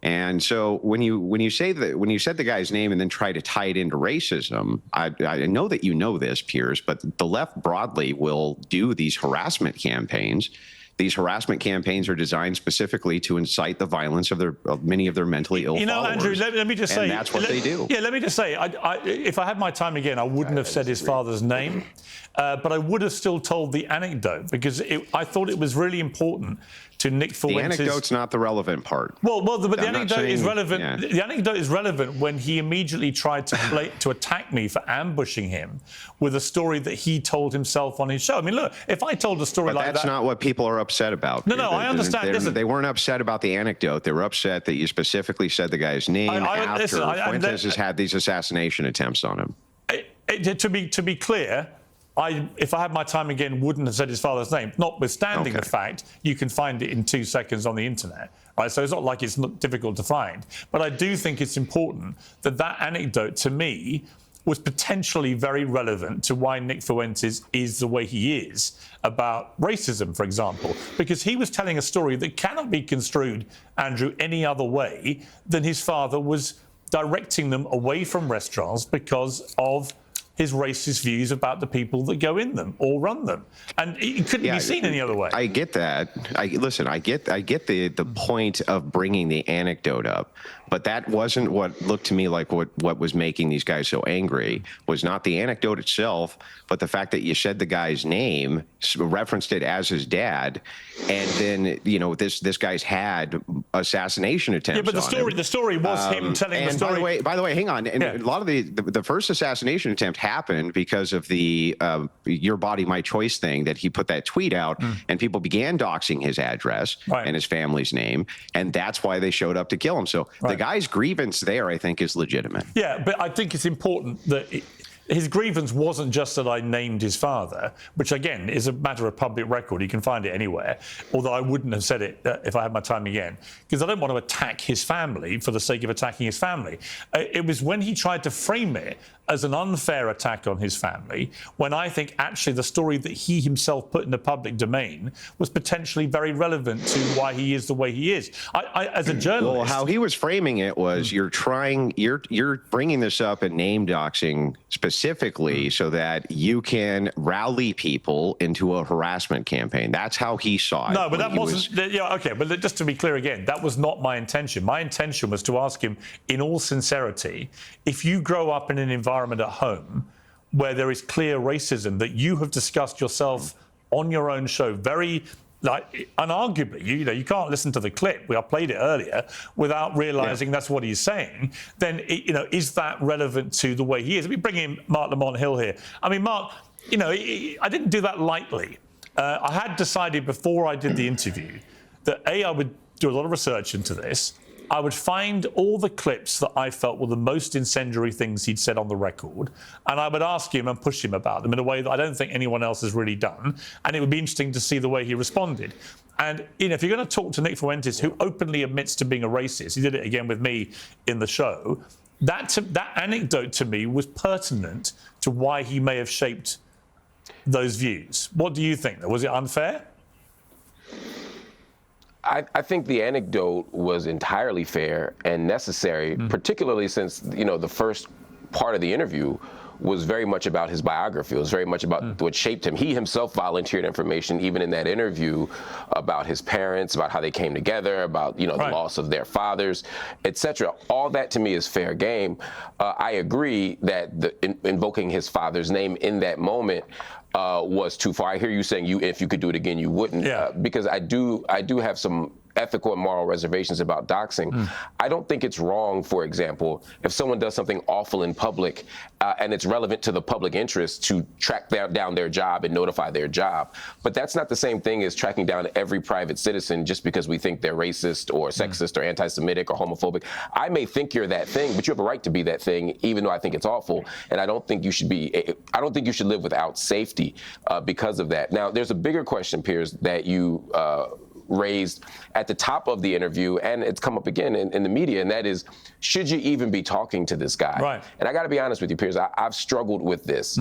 And so when you said the guy's name and then try to tie it into racism, I know that you know this, Piers, but the left broadly will do these harassment campaigns. These harassment campaigns are designed specifically to incite the violence of many of their mentally ill followers. Andrew, let me just say, and that's what they do. Yeah, let me just say, if I had my time again, I wouldn't have said his father's name, but I would have still told the anecdote because I thought it was really important to Nick Fuentes. The anecdote's not the relevant part. But the anecdote is relevant. Yeah. The anecdote is relevant when he immediately tried to attack me for ambushing him with a story that he told himself on his show. I mean, look, if I told a story like that, that's not what people are upset about. No, I understand. They weren't upset about the anecdote. They were upset that you specifically said the guy's name after Fuentes has had these assassination attempts on him. To be clear, if I had my time again, wouldn't have said his father's name, notwithstanding the fact you can find it in 2 seconds on the internet. Right? So it's not like it's not difficult to find. But I do think it's important that anecdote, to me, was potentially very relevant to why Nick Fuentes is the way he is about racism, for example, because he was telling a story that cannot be construed, Andrew, any other way than his father was directing them away from restaurants because of his racist views about the people that go in them or run them, and it couldn't be seen any other way. I get that. I get the point of bringing the anecdote up, but that wasn't what looked to me like what was making these guys so angry. Was not the anecdote itself, but the fact that you said the guy's name, referenced it as his dad, and then this guy's had assassination attempts. Yeah, but the story was him telling the story. And by the way, hang on. And a lot of the first assassination attempt happened because of the "Your Body, My Choice" thing that he put that tweet out, and people began doxing his address and his family's name, and that's why they showed up to kill him. So the guy's grievance there, I think, is legitimate. Yeah, but I think it's important that his grievance wasn't just that I named his father, which again is a matter of public record. You can find it anywhere. Although I wouldn't have said it if I had my time again, because I don't want to attack his family for the sake of attacking his family. It was when he tried to frame it as an unfair attack on his family, when I think actually the story that he himself put in the public domain was potentially very relevant to why he is the way he is. I as a journalist, well, how he was framing it was you're bringing this up and name doxing specifically so that you can rally people into a harassment campaign. That's how he saw it. No, but that wasn't. Yeah, okay. But just to be clear again, that was not my intention. My intention was to ask him, in all sincerity, if you grow up in an environment at home where there is clear racism that you have discussed yourself on your own show, very unarguably, you can't listen to the clip. I played it earlier without realizing that's what he's saying. Then is that relevant to the way he is? Let me bring in Mark Lamont Hill here. I mean, Mark, I didn't do that lightly. I had decided before I did the interview that I would do a lot of research into this. I would find all the clips that I felt were the most incendiary things he'd said on the record, and I would ask him and push him about them in a way that I don't think anyone else has really done, and it would be interesting to see the way he responded. And if you're going to talk to Nick Fuentes, who openly admits to being a racist, he did it again with me in the show, that anecdote to me was pertinent to why he may have shaped those views. What do you think? Was it unfair? I think the anecdote was entirely fair and necessary, particularly since, the first part of the interview was very much about his biography. It was very much about what shaped him. He himself volunteered information, even in that interview, about his parents, about how they came together, about, the loss of their fathers, etc. All that to me is fair game. I agree that invoking his father's name in that moment was too far. I hear you saying if you could do it again, you wouldn't. Because I do have some ethical and moral reservations about doxing. I don't think it's wrong, for example, if someone does something awful in public and it's relevant to the public interest to track down their job and notify their job. But that's not the same thing as tracking down every private citizen just because we think they're racist or sexist or anti-Semitic or homophobic. I may think you're that thing, but you have a right to be that thing, even though I think it's awful. And I don't think you should live without safety because of that. Now, there's a bigger question, Piers, that you raised at the top of the interview, and it's come up again in the media, and that is, should you even be talking to this guy? Right. And I got to be honest with you, Piers, I've struggled with this.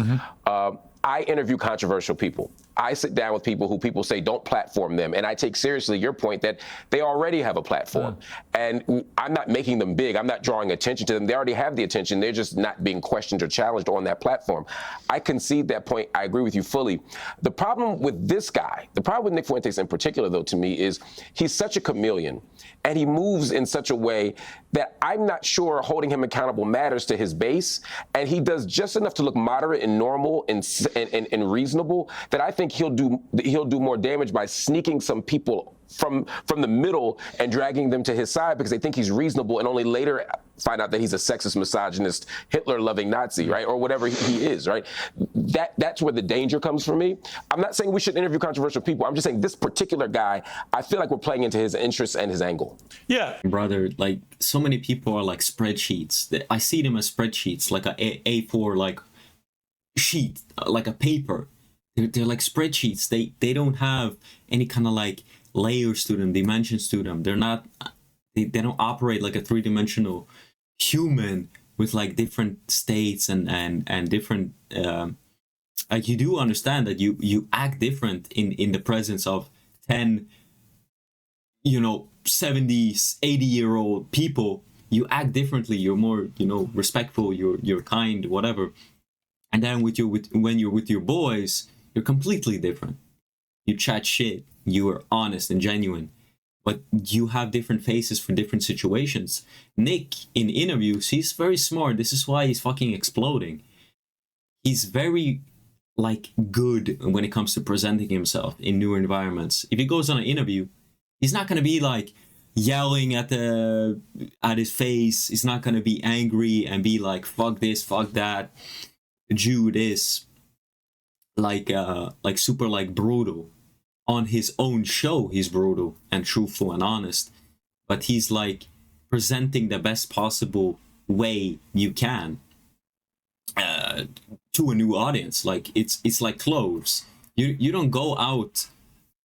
I interview controversial people. I sit down with people who people say don't platform them, and I take seriously your point that they already have a platform. And I'm not making them big. I'm not drawing attention to them. They already have the attention. They're just not being questioned or challenged on that platform. I concede that point. I agree with you fully. The problem with this guy, the problem with Nick Fuentes in particular, though, to me, is he's such a chameleon, and he moves in such a way that I'm not sure holding him accountable matters to his base, and he does just enough to look moderate and normal and reasonable that I think he'll do more damage by sneaking some people from the middle and dragging them to his side because they think he's reasonable, and only later find out that he's a sexist, misogynist, Hitler-loving Nazi, right, or whatever he is, right? That's where the danger comes for me. I'm not saying we should interview controversial people. I'm just saying this particular guy, I feel like we're playing into his interests and his angle. Yeah. Brother, like, so many people are like spreadsheets. I see them as spreadsheets, like a A4, like, sheet, like a paper. They're like spreadsheets. They don't have any kind of like layers to them, dimensions to them. They're not, they don't operate like a three-dimensional human with like different states and different like, you do understand that you act different in the presence of 10 70, 80-year-old people. You act differently. You're more respectful, you're kind, whatever. And then when you're with your boys, you're completely different. You chat shit, you are honest and genuine, but you have different faces for different situations. Nick, in interviews, he's very smart. This is why he's fucking exploding. He's very like good when it comes to presenting himself in new environments. If he goes on an interview, he's not gonna be like yelling at his face. He's not gonna be angry and be like, fuck this, fuck that, Jew this, like super like brutal. On his own show, he's brutal and truthful and honest, but he's like presenting the best possible way you can. to a new audience. Like it's like clothes. You don't go out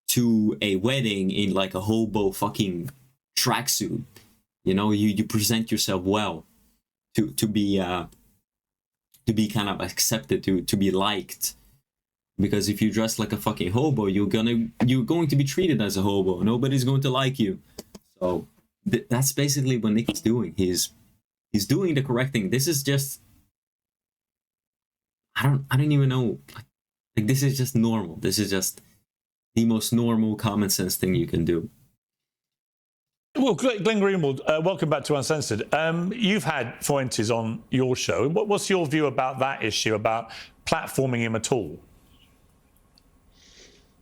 to a wedding in like a hobo fucking tracksuit. You know, you present yourself well to be kind of accepted, to be liked. Because if you dress like a fucking hobo, you're going to be treated as a hobo. Nobody's going to like you. So that's basically what Nick is doing. He's doing the correct thing. This is just, I don't even know. Like this is just normal. This is just the most normal, common sense thing you can do. Well, Glenn Greenwald, welcome back to Uncensored. You've had Fuentes on your show. What's your view about that issue, about platforming him at all?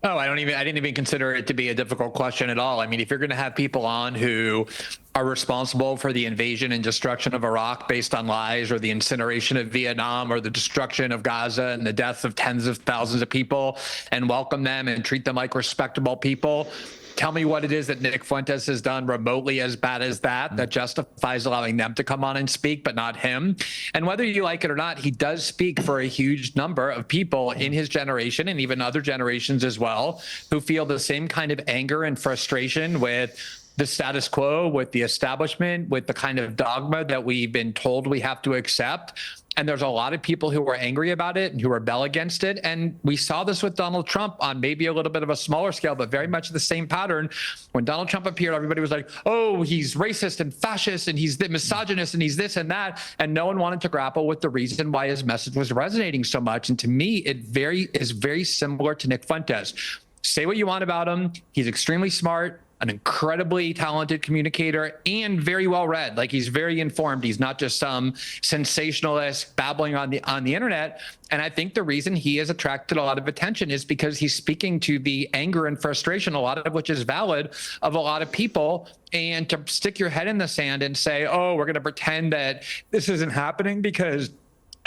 Oh, I didn't even consider it to be a difficult question at all. I mean, if you're going to have people on who are responsible for the invasion and destruction of Iraq based on lies, or the incineration of Vietnam, or the destruction of Gaza and the death of tens of thousands of people, and welcome them and treat them like respectable people, tell me what it is that Nick Fuentes has done remotely as bad as that justifies allowing them to come on and speak, but not him. And whether you like it or not, he does speak for a huge number of people in his generation, and even other generations as well, who feel the same kind of anger and frustration with the status quo, with the establishment, with the kind of dogma that we've been told we have to accept. And there's a lot of people who are angry about it and who rebel against it. And we saw this with Donald Trump on maybe a little bit of a smaller scale, but very much the same pattern. When Donald Trump appeared, everybody was like, oh, he's racist and fascist, and he's the misogynist, and he's this and that. And no one wanted to grapple with the reason why his message was resonating so much. And to me, it is very similar to Nick Fuentes. Say what you want about him. He's extremely smart, an incredibly talented communicator, and very well read. Like, he's very informed. He's not just some sensationalist babbling on the internet. And I think the reason he has attracted a lot of attention is because he's speaking to the anger and frustration, a lot of which is valid, of a lot of people. And to stick your head in the sand and say, oh, we're going to pretend that this isn't happening because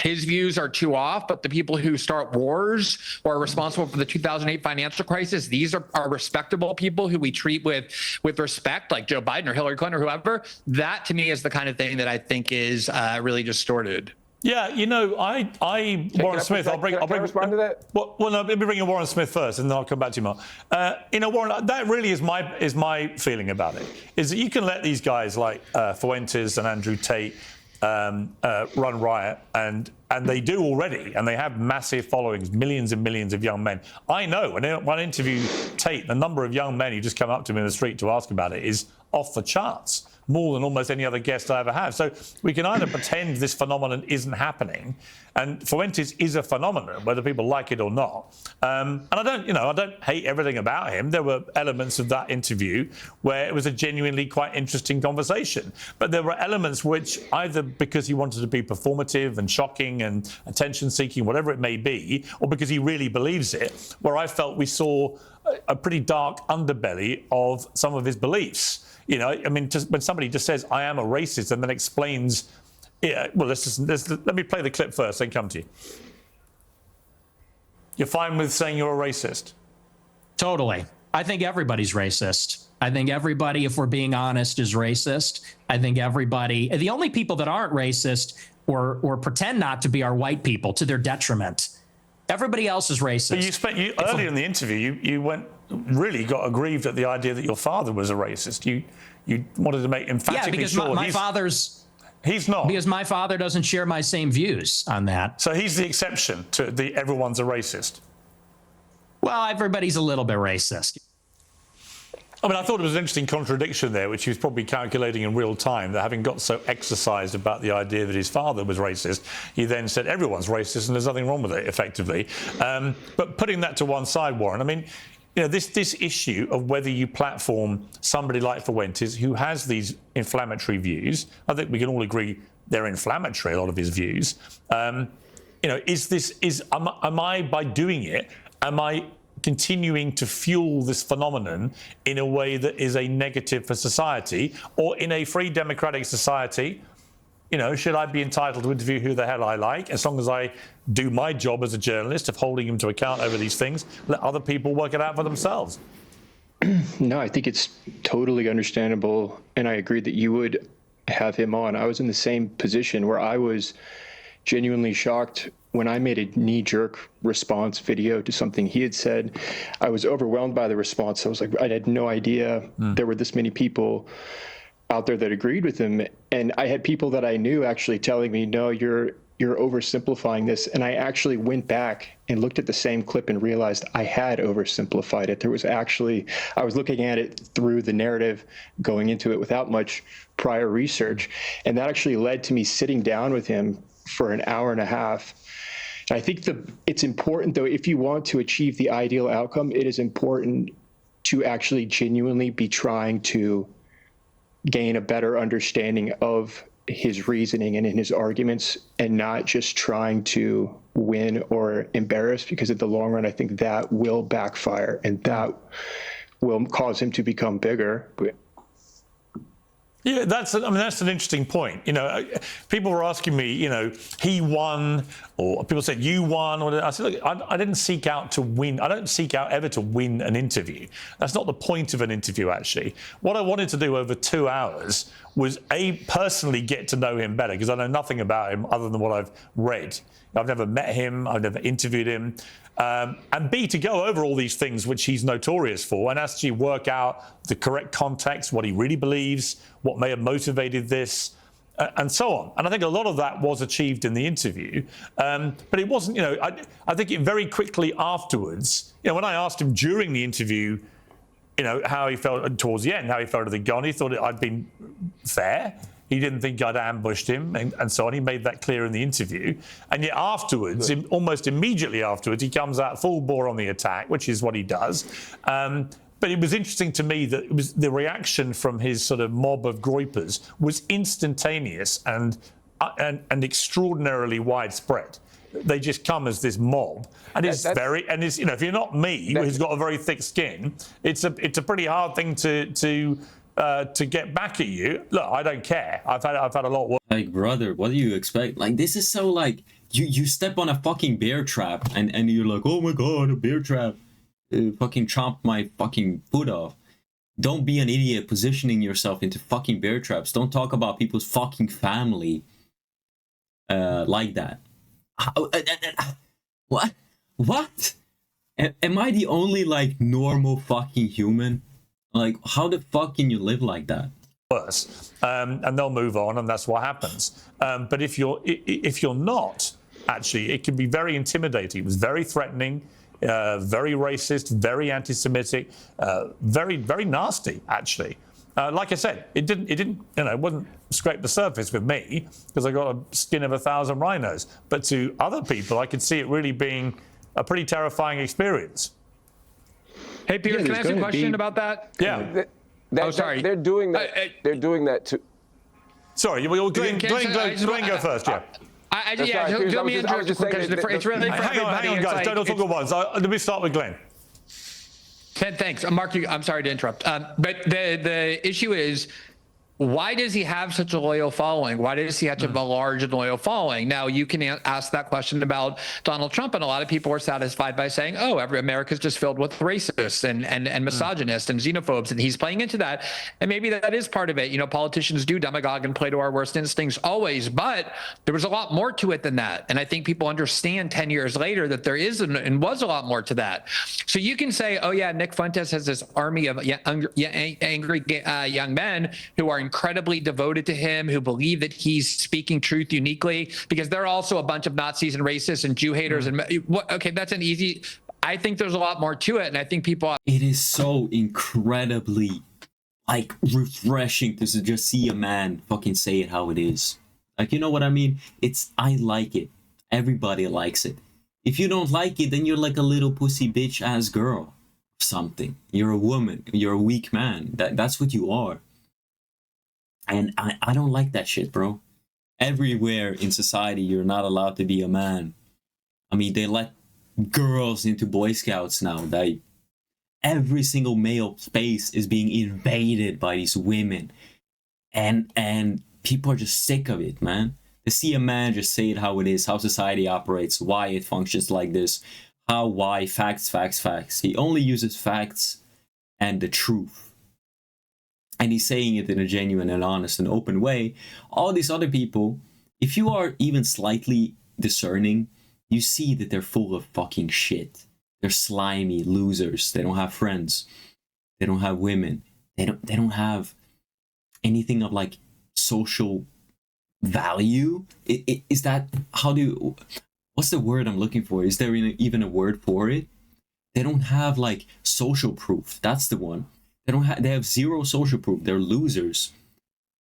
his views are too off, but the people who start wars or are responsible for the 2008 financial crisis, these are respectable people who we treat with respect, like Joe Biden or Hillary Clinton or whoever. That, to me, is the kind of thing that I think is really distorted. Yeah, you know, Warren Smith. I'll respond to that. Well, no, let me bring in Warren Smith first, and then I'll come back to you, Mark. You know, Warren, that really is my feeling about it. Is that you can let these guys like Fuentes and Andrew Tate run riot, and they do already, and they have massive followings, millions and millions of young men. I know, and when I interview Tate, the number of young men who just come up to me in the street to ask about it is off the charts, more than almost any other guest I ever have. So we can either pretend this phenomenon isn't happening, and Fuentes is a phenomenon, whether people like it or not. And I don't hate everything about him. There were elements of that interview where it was a genuinely quite interesting conversation. But there were elements which, either because he wanted to be performative and shocking and attention-seeking, whatever it may be, or because he really believes it, where I felt we saw a pretty dark underbelly of some of his beliefs. You know, I mean, just when somebody just says, I am a racist, and then explains, yeah, well, let me play the clip first, then come to you. You're fine with saying you're a racist? Totally. I think everybody's racist. I think everybody, if we're being honest, is racist. I think everybody, the only people that aren't racist or pretend not to be are white people, to their detriment. Everybody else is racist. But earlier in the interview, you got aggrieved at the idea that your father was a racist. You wanted to make emphatically sure. Yeah, because he's not. Because my father doesn't share my same views on that. So he's the exception to the everyone's a racist. Well, everybody's a little bit racist. I mean, I thought it was an interesting contradiction there, which he was probably calculating in real time, that having got so exercised about the idea that his father was racist, he then said everyone's racist and there's nothing wrong with it, effectively. But putting that to one side, Warren, I mean, you know, this issue of whether you platform somebody like Fuentes, who has these inflammatory views, I think we can all agree they're inflammatory, a lot of his views. You know, am I, by doing it, am I continuing to fuel this phenomenon in a way that is a negative for society? Or in a free democratic society, you know, should I be entitled to interview who the hell I like, as long as I do my job as a journalist of holding him to account over these things, let other people work it out for themselves? No, I think it's totally understandable, and I agree that you would have him on. I was in the same position where I was genuinely shocked when I made a knee-jerk response video to something he had said, I was overwhelmed by the response. I was like, I had no idea there were this many people out there that agreed with him. And I had people that I knew actually telling me, no, you're oversimplifying this. And I actually went back and looked at the same clip and realized I had oversimplified it. There was actually, I was looking at it through the narrative, going into it without much prior research. And that actually led to me sitting down with him for an hour and a half. And I think it's important, though, if you want to achieve the ideal outcome, it is important to actually genuinely be trying to gain a better understanding of his reasoning and in his arguments, and not just trying to win or embarrass, because in the long run, I think that will backfire and that will cause him to become bigger. Yeah, that's an interesting point. You know, people were asking me, you know, he won, or people said you won. Or I said, look, I didn't seek out to win. I don't seek out ever to win an interview. That's not the point of an interview, actually. What I wanted to do over 2 hours was personally get to know him better, because I know nothing about him other than what I've read. I've never met him. I've never interviewed him. And B, to go over all these things which he's notorious for, and actually work out the correct context, what he really believes, what may have motivated this, and so on. And I think a lot of that was achieved in the interview. But it wasn't, you know, I think it very quickly afterwards, you know, when I asked him during the interview, you know, how he felt towards the end, how he felt at the gun, he thought I'd been fair. He didn't think I'd ambushed him, and so on. He made that clear in the interview. And yet afterwards, almost immediately afterwards, he comes out full bore on the attack, which is what he does. But it was interesting to me that it was the reaction from his sort of mob of groypers was instantaneous and extraordinarily widespread. They just come as this mob, and it's you know, if you're not me, who's got a very thick skin, it's a pretty hard thing to get back at you. Look, I don't care. I've had a lot of work. Like, brother, what do you expect? Like, this is so like you step on a fucking bear trap and you're like, oh my god, a bear trap, fucking chomp my fucking foot off. Don't be an idiot positioning yourself into fucking bear traps. Don't talk about people's fucking family like that. What? Am I the only like normal fucking human? Like, how the fuck can you live like that? Worse, and they'll move on, and that's what happens. But if you're not, actually, it can be very intimidating. It was very threatening, very racist, very anti-Semitic, very, very nasty, actually. Like I said, it didn't, you know, it wouldn't scrape the surface with me because I got a skin of 1,000 rhinos. But to other people, I could see it really being a pretty terrifying experience. Hey, Piers, can I ask you a question about that? Yeah. Sorry. They're doing that. They're doing that too. Sorry, Glenn go first. Yeah. Let me interrupt you because it's really for everybody. Hang on, guys. Don't talk at once. Let me start with Glenn. Thanks, Mark. I'm sorry to interrupt, but the issue is, why does he have such a loyal following? Why does he have such a large and loyal following? Now, you can ask that question about Donald Trump, and a lot of people are satisfied by saying, oh, America's just filled with racists and misogynists and xenophobes, and he's playing into that. And maybe that is part of it. You know, politicians do demagogue and play to our worst instincts always, but there was a lot more to it than that. And I think people understand 10 years later that there is and was a lot more to that. So you can say, oh, yeah, Nick Fuentes has this army of angry young men who are incredibly devoted to him, who believe that he's speaking truth uniquely, because they're also a bunch of Nazis and racists and Jew haters. And okay, that's an easy. I think there's a lot more to it, and I think people. It is so incredibly, like, refreshing to just see a man fucking say it how it is. Like, you know what I mean? I like it. Everybody likes it. If you don't like it, then you're like a little pussy bitch ass girl or something. You're a woman. You're a weak man. That's what you are. And I don't like that shit, bro. Everywhere in society, you're not allowed to be a man. I mean, they let girls into Boy Scouts now. Every single male space is being invaded by these women. And people are just sick of it, man. To see a man just say it how it is, how society operates, why it functions like this, why, facts. He only uses facts and the truth. And he's saying it in a genuine and honest and open way. All these other people, if you are even slightly discerning, you see that they're full of fucking shit. They're slimy losers. They don't have friends. They don't have women. They don't have anything of like social value. Is that, what's the word I'm looking for? Is there even a word for it? They don't have like social proof. That's the one. They have zero social proof. They're losers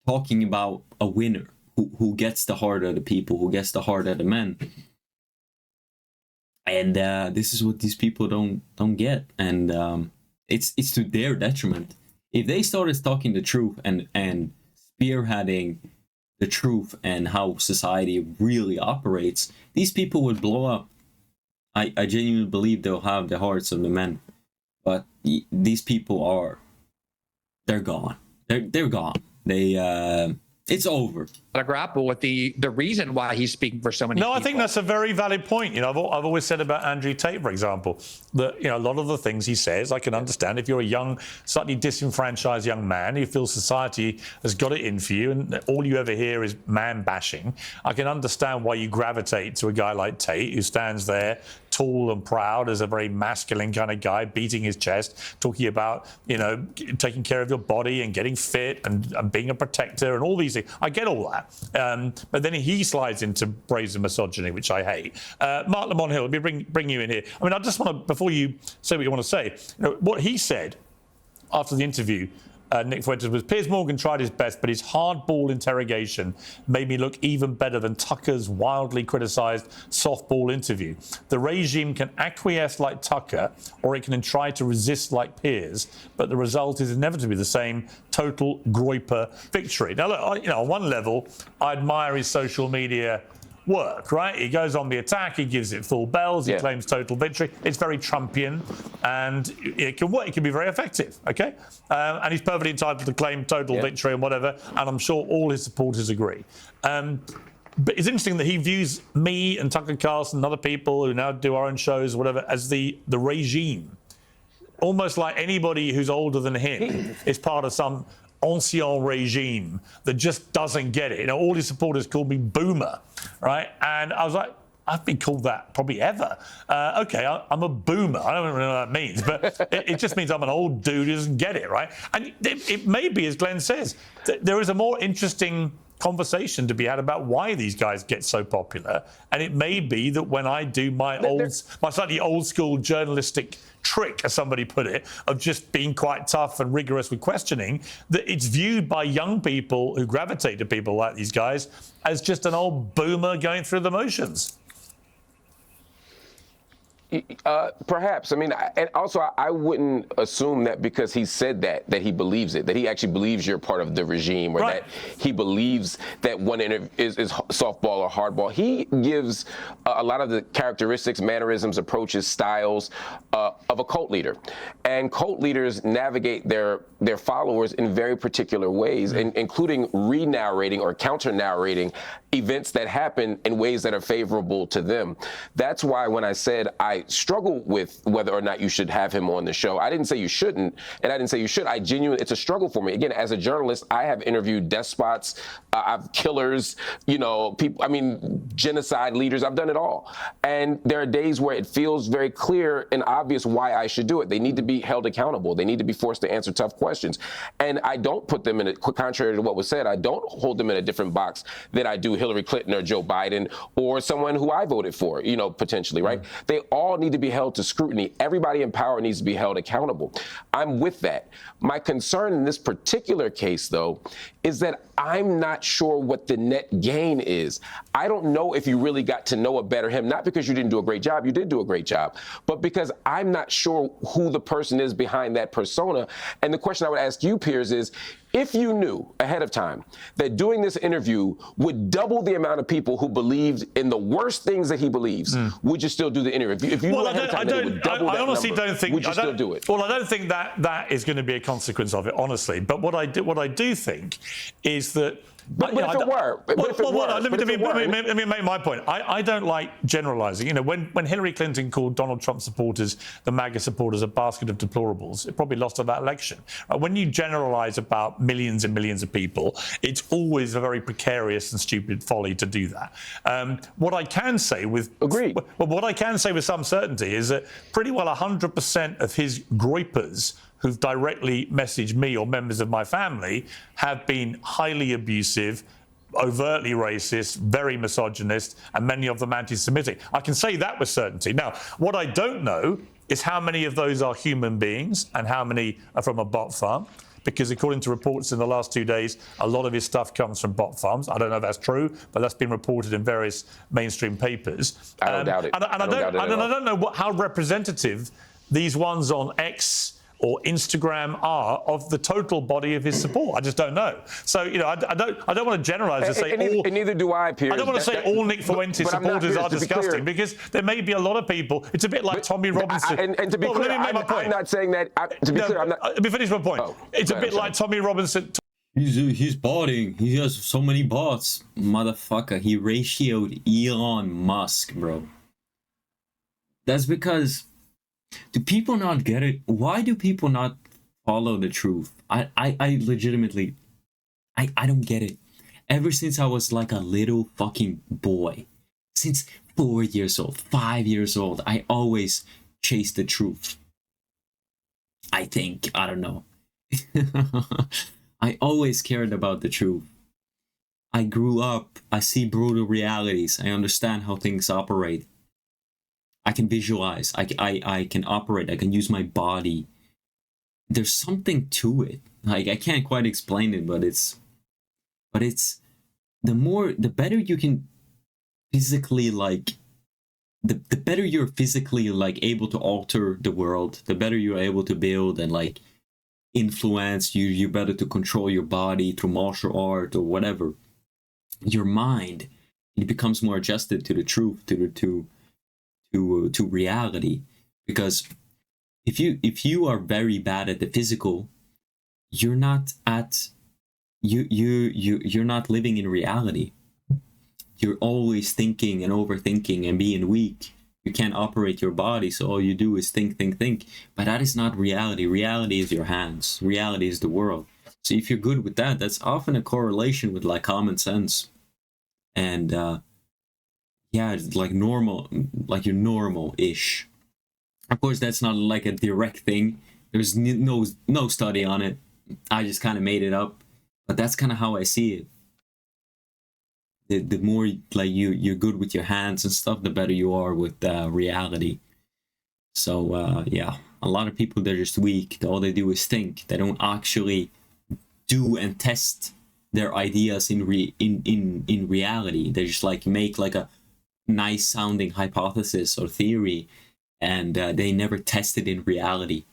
talking about a winner who gets the heart of the people, who gets the heart of the men. And this is what these people don't get. And it's to their detriment. If they started talking the truth and spearheading the truth and how society really operates, these people would blow up. I genuinely believe they'll have the hearts of the men. But these people they're gone. They're gone. It's over. To grapple with the reason why he's speaking for so many people. I think that's a very valid point. You know, I've always said about Andrew Tate, for example, that, you know, a lot of the things he says, I can understand. If you're a young, slightly disenfranchised young man, you feel society has got it in for you, and all you ever hear is man bashing, I can understand why you gravitate to a guy like Tate, who stands there tall and proud as a very masculine kind of guy, beating his chest, talking about, you know, taking care of your body and getting fit and being a protector and all these things. I get all that. But then he slides into brazen misogyny, which I hate. Mark Lamont Hill, let me bring you in here. I mean, I just want to, before you say what you want to say, you know, what he said after the interview, Nick Fuentes, was Piers Morgan tried his best, but his hardball interrogation made me look even better than Tucker's wildly criticised softball interview. The regime can acquiesce like Tucker, or it can try to resist like Piers, but the result is inevitably the same: total Groyper victory. Now, look, you know, on one level, I admire his social media work, right? He goes on the attack, he gives it full bells, he claims total victory. It's very Trumpian, and it can work, it can be very effective, okay? And he's perfectly entitled to claim total victory and whatever, and I'm sure all his supporters agree. But it's interesting that he views me and Tucker Carlson and other people who now do our own shows or whatever as the regime. Almost like anybody who's older than him is part of some ancien regime that just doesn't get it. You know, all his supporters called me boomer, right? And I was like, I've been called that probably ever. Okay, I'm a boomer. I don't really know what that means, but it just means I'm an old dude who doesn't get it, right? And it may be, as Glenn says, there is a more interesting conversation to be had about why these guys get so popular. And it may be that when I do my slightly old school journalistic trick, as somebody put it, of just being quite tough and rigorous with questioning, that it's viewed by young people who gravitate to people like these guys as just an old boomer going through the motions. Perhaps. I mean, and also I wouldn't assume that because he said that he believes it, that he actually believes you're part of the regime, or that he believes that one is softball or hardball. He gives a lot of the characteristics, mannerisms, approaches, styles of a cult leader. And cult leaders navigate their followers in very particular ways, including re-narrating or counter-narrating events that happen in ways that are favorable to them. That's why when I said I struggle with whether or not you should have him on the show, I didn't say you shouldn't, and I didn't say you should. It's a struggle for me. Again, as a journalist, I have interviewed despots, I've killers, you know, people, I mean, genocide leaders, I've done it all. And there are days where it feels very clear and obvious why I should do it. They need to be held accountable. They need to be forced to answer tough questions. And I don't put them in a, contrary to what was said, I don't hold them in a different box than I do Hillary Clinton or Joe Biden or someone who I voted for, you know, potentially, right? They all need to be held to scrutiny. Everybody in power needs to be held accountable. I'm with that. My concern in this particular case, though, is that I'm not sure what the net gain is. I don't know if you really got to know a better him, not because you didn't do a great job, you did do a great job, but because I'm not sure who the person is behind that persona. And the question I would ask you, Piers, is if you knew ahead of time that doing this interview would double the amount of people who believed in the worst things that he believes, would you still do the interview? If you knew ahead of time that it would double that number, would you still do it? Well, I don't think that is going to be a consequence of it, honestly. But what I do think is that But if it were, let me make my point. I don't like generalising. You know, when Hillary Clinton called Donald Trump supporters, the MAGA supporters, a basket of deplorables, it probably lost her that election. When you generalise about millions and millions of people, it's always a very precarious and stupid folly to do that. What I can say with what I can say with some certainty is that pretty well 100% of his groypers who've directly messaged me or members of my family have been highly abusive, overtly racist, very misogynist, and many of them anti-Semitic. I can say that with certainty. Now, what I don't know is how many of those are human beings and how many are from a bot farm, because according to reports in the last 2 days, a lot of his stuff comes from bot farms. I don't know if that's true, but that's been reported in various mainstream papers. I don't doubt it. And I don't know how representative these ones on X or Instagram are of the total body of his support. I just don't know. So, you know, I don't want to generalise and say all. And neither do I, Piers. I don't want to say all Nick Fuentes supporters are disgusting, because there may be a lot of people. It's a bit like Tommy Robinson. And to be clear, let me make my point. I'm not saying that. To be clear, I'm not. Let me finish my point. It's a bit like Tommy Robinson. He's botting. He has so many bots. Motherfucker, he ratioed Elon Musk, bro. That's because... Do people not get it? Why do people not follow the truth? I legitimately... I don't get it. Ever since I was like a little fucking boy, since 4 years old, 5 years old, I always chased the truth. I think. I don't know. I always cared about the truth. I grew up. I see brutal realities. I understand how things operate. I can visualize. I can operate. I can use my body. There's something to it. Like, I can't quite explain it, but it's the better you can physically, like, the better you're physically, like, able to alter the world, the better you're able to build and, like, influence. You're better to control your body through martial art or whatever. Your mind, it becomes more adjusted to the truth, to reality. Because if you are very bad at the physical, you're not living in reality. You're always thinking and overthinking and being weak. You can't operate your body, so all you do is think. But that is not reality. Reality is your hands. Reality is the world. So if you're good with that, that's often a correlation with, like, common sense. And yeah, it's like normal, like you're normal-ish. Of course, that's not like a direct thing. There's no study on it. I just kind of made it up. But that's kind of how I see it. The more, like, you're good with your hands and stuff, the better you are with reality. So, yeah, a lot of people, they're just weak. All they do is think. They don't actually do and test their ideas in reality. They just, like, make, like, a nice sounding hypothesis or theory, and they never test it in reality,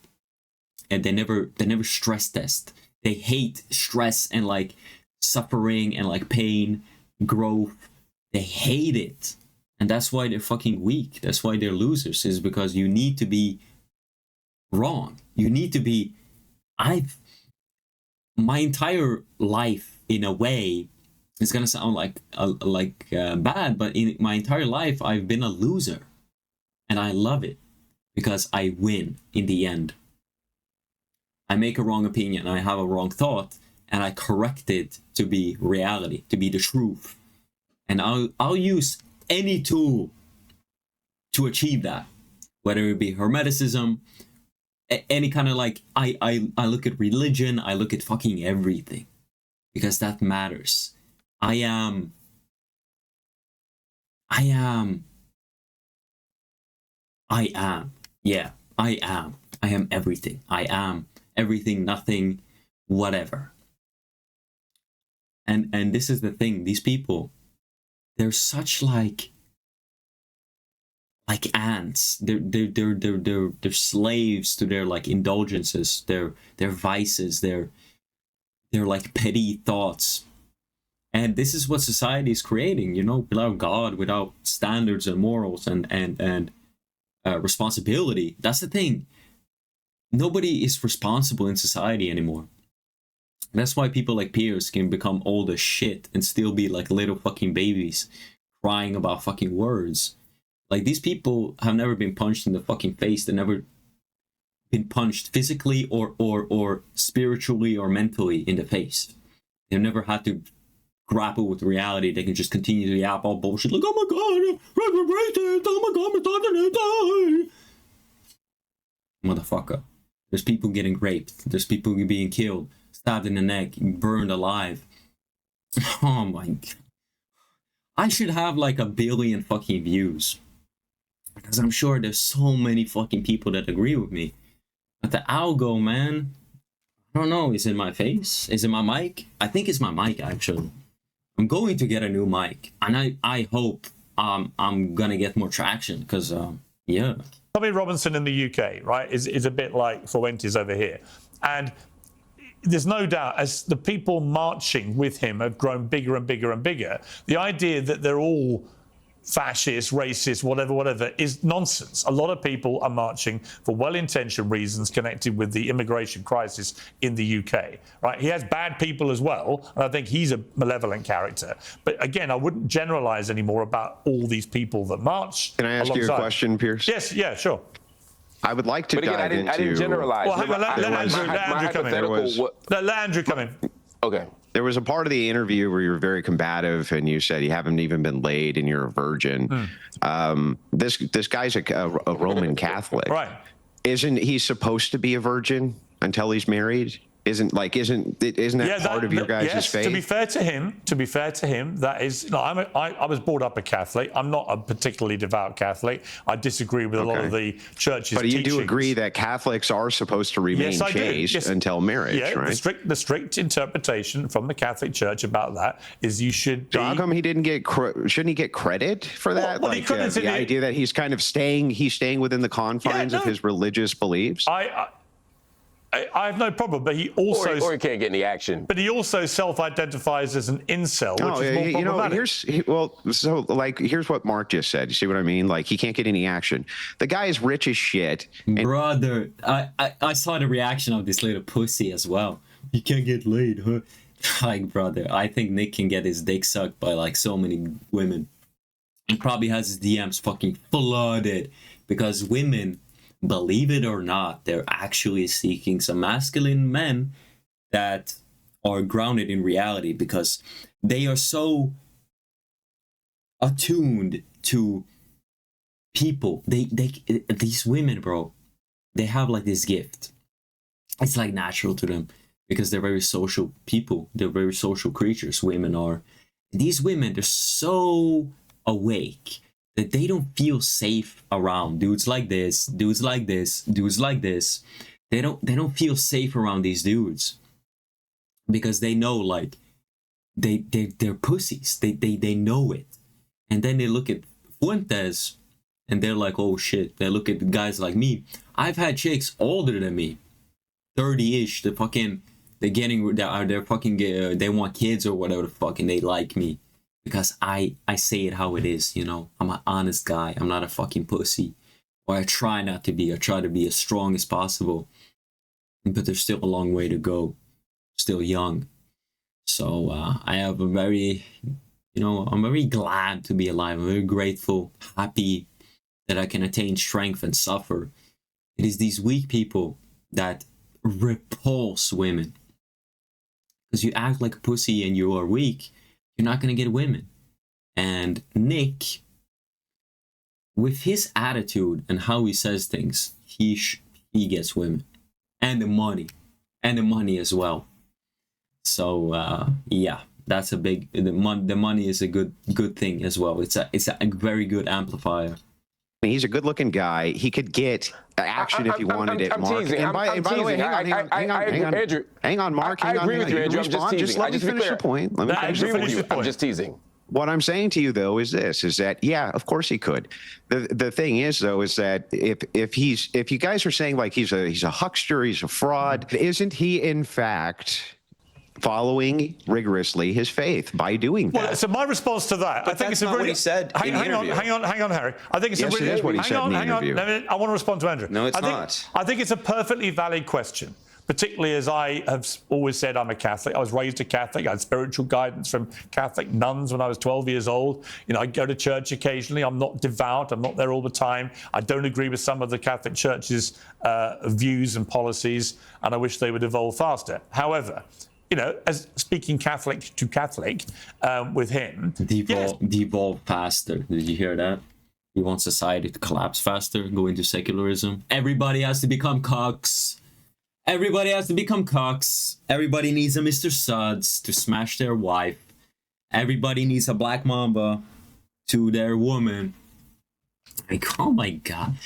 and they never stress test. They hate stress and, like, suffering and, like, pain, growth. They hate it, and that's why they're fucking weak. That's why they're losers, is because you need to be wrong. You need to be... my entire life, in a way, it's gonna sound bad, but in my entire life, I've been a loser. And I love it, because I win in the end. I make a wrong opinion, I have a wrong thought, and I correct it to be reality, to be the truth. And I'll use any tool to achieve that. Whether it be Hermeticism, any kind of, like, I look at religion, I look at fucking everything. Because that matters. I am everything. I am everything, nothing, whatever. And this is the thing, these people, they're such like ants. They're slaves to their, like, indulgences, their vices, their like petty thoughts. And this is what society is creating, you know, without God, without standards and morals and responsibility. That's the thing. Nobody is responsible in society anymore. That's why people like Piers can become old as shit and still be like little fucking babies crying about fucking words. Like, these people have never been punched in the fucking face. They've never been punched physically or spiritually or mentally in the face. They've never had to grapple with reality. They can just continue to yap all bullshit like, oh my god, racist, oh my god, motherfucker. There's people getting raped. There's people being killed, stabbed in the neck, burned alive. Oh my god. I should have like 1 billion fucking views, because I'm sure there's so many fucking people that agree with me. But the algo, man, I don't know. Is it my face? Is it my mic? I think it's my mic, actually. I'm going to get a new mic, and I hope I'm gonna get more traction, because yeah. Tommy Robinson in the UK, right, is a bit like Fuentes over here, and there's no doubt, as the people marching with him have grown bigger and bigger and bigger, the idea that they're all fascist, racist, whatever, is nonsense. A lot of people are marching for well-intentioned reasons connected with the immigration crisis in the UK, right? He has bad people as well, and I think he's a malevolent character. But again, I wouldn't generalize anymore about all these people that march. Can I ask you a question, Pierce? Yes, yeah, sure. I would like to but again, dive into... I didn't generalize. Well, hang on, let Andrew come in. Let Andrew come in. Okay. There was a part of the interview where you were very combative, and you said you haven't even been laid and you're a virgin. This guy's a Roman Catholic. Right. Isn't he supposed to be a virgin until he's married? Isn't that part of your guys' faith? To be fair to him, that is. No, I was brought up a Catholic. I'm not a particularly devout Catholic. I disagree with a lot of the church's But you teachings. do agree that Catholics are supposed to remain chaste until marriage, right? The strict interpretation from the Catholic Church about that is you should be. So how come he didn't get? Shouldn't he get credit for that? Well, the idea that he's kind of staying within the confines of his religious beliefs. I have no problem, but he also... Or he can't get any action. But he also self-identifies as an incel, which is more problematic. Here's what Mark just said. You see what I mean? Like, he can't get any action. The guy is rich as shit. Brother, I saw the reaction of this little pussy as well. He can't get laid, huh? Like, brother, I think Nick can get his dick sucked by, like, so many women. He probably has his DMs fucking flooded, because women... believe it or not, they're actually seeking some masculine men that are grounded in reality, because they are so attuned to people. These women, bro, they have like this gift. It's like natural to them, because they're very social people. They're very social creatures. Women are. These women, they're so awake that they don't feel safe around dudes like this, dudes like this, dudes like this. They don't feel safe around these dudes, because they know, like, they're pussies. They know it. And then they look at Fuentes and they're like, oh shit. They look at guys like me. I've had chicks older than me, 30-ish. They want kids or whatever the fuck, and they like me. Because I say it how it is, you know. I'm an honest guy. I'm not a fucking pussy. Or I try not to be. I try to be as strong as possible. But there's still a long way to go. Still young. So I have I'm very glad to be alive. I'm very grateful, happy that I can attain strength and suffer. It is these weak people that repulse women. Because you act like a pussy and you are weak, you're not going to get women. And Nick, with his attitude and how he says things, he gets women. And the money. And the money as well. So, yeah, that's a big... The money is a good thing as well. It's a very good amplifier. He's a good-looking guy. He could get action if he wanted it, Mark. And by the way, hang on, Mark. I agree with you, Andrew. I'm just teasing. Just let me finish the point. I'm just teasing. What I'm saying to you, though, is this: is that of course he could. The thing is, though, is that if you guys are saying like he's a huckster, he's a fraud, isn't he in fact following rigorously his faith by doing that? Well, so my response to that, but I think it's not what he said in the interview. Hang on, Harry. I think it's it is what he said in the interview. I want to respond to Andrew. No, it's not. I think it's a perfectly valid question. particularly as I have always said I'm a Catholic. I was raised a Catholic. I had spiritual guidance from Catholic nuns when I was 12 years old. You know, I go to church occasionally. I'm not devout. I'm not there all the time. I don't agree with some of the Catholic Church's views and policies, and I wish they would evolve faster. However, you know, as speaking Catholic to Catholic with him... Devolve faster. Did you hear that? We want society to collapse faster, go into secularism. Everybody has to become cocks. Everybody has to become cocks. Everybody needs a Mr. Suds to smash their wife. Everybody needs a Black Mamba to their woman. Like, oh my God.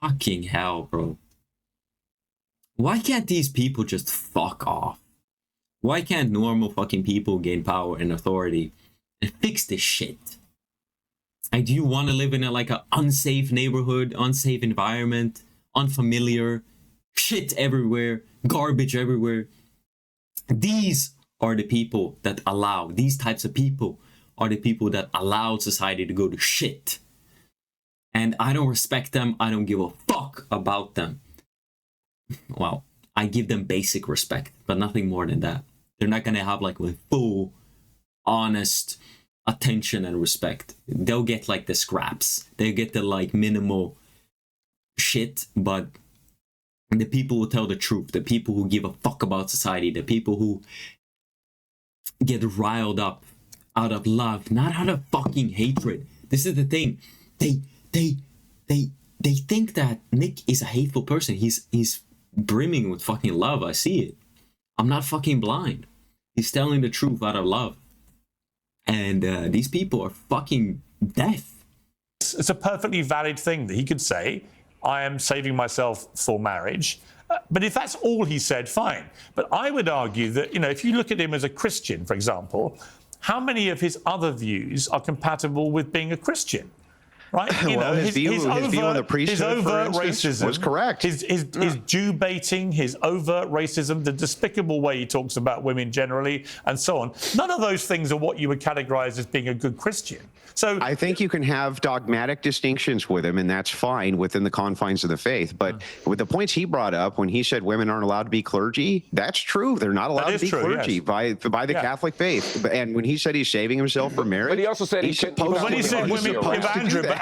Fucking hell, bro. Why can't these people just fuck off? Why can't normal fucking people gain power and authority and fix this shit? Like, do you want to live in like an unsafe neighborhood, unsafe environment, unfamiliar, shit everywhere, garbage everywhere? These are the people that allow, these types of people are the people that allow society to go to shit. And I don't respect them. I don't give a fuck about them. Well, I give them basic respect, but nothing more than that. They're not going to have like full, honest attention and respect. They'll get like the scraps. They'll get the like minimal shit, but the people who tell the truth, the people who give a fuck about society, the people who get riled up out of love, not out of fucking hatred. This is the thing. They think that Nick is a hateful person. He's brimming with fucking love. I see it. I'm not fucking blind. He's telling the truth out of love. And these people are fucking deaf. It's a perfectly valid thing that he could say, I am saving myself for marriage. But if that's all he said, fine. But I would argue that, you know, if you look at him as a Christian, for example, how many of his other views are compatible with being a Christian? Right? You know, his view on the priesthood, his overt for instance, racism was correct. His Jew baiting, his overt racism, the despicable way he talks about women generally, and so on. None of those things are what you would categorize as being a good Christian. So I think you can have dogmatic distinctions with him, and that's fine within the confines of the faith. But with the points he brought up, when he said women aren't allowed to be clergy, that's true. They're not allowed to be clergy, yes, by the Catholic faith. And when he said he's saving himself for marriage, but he also said he shouldn't. When he said women,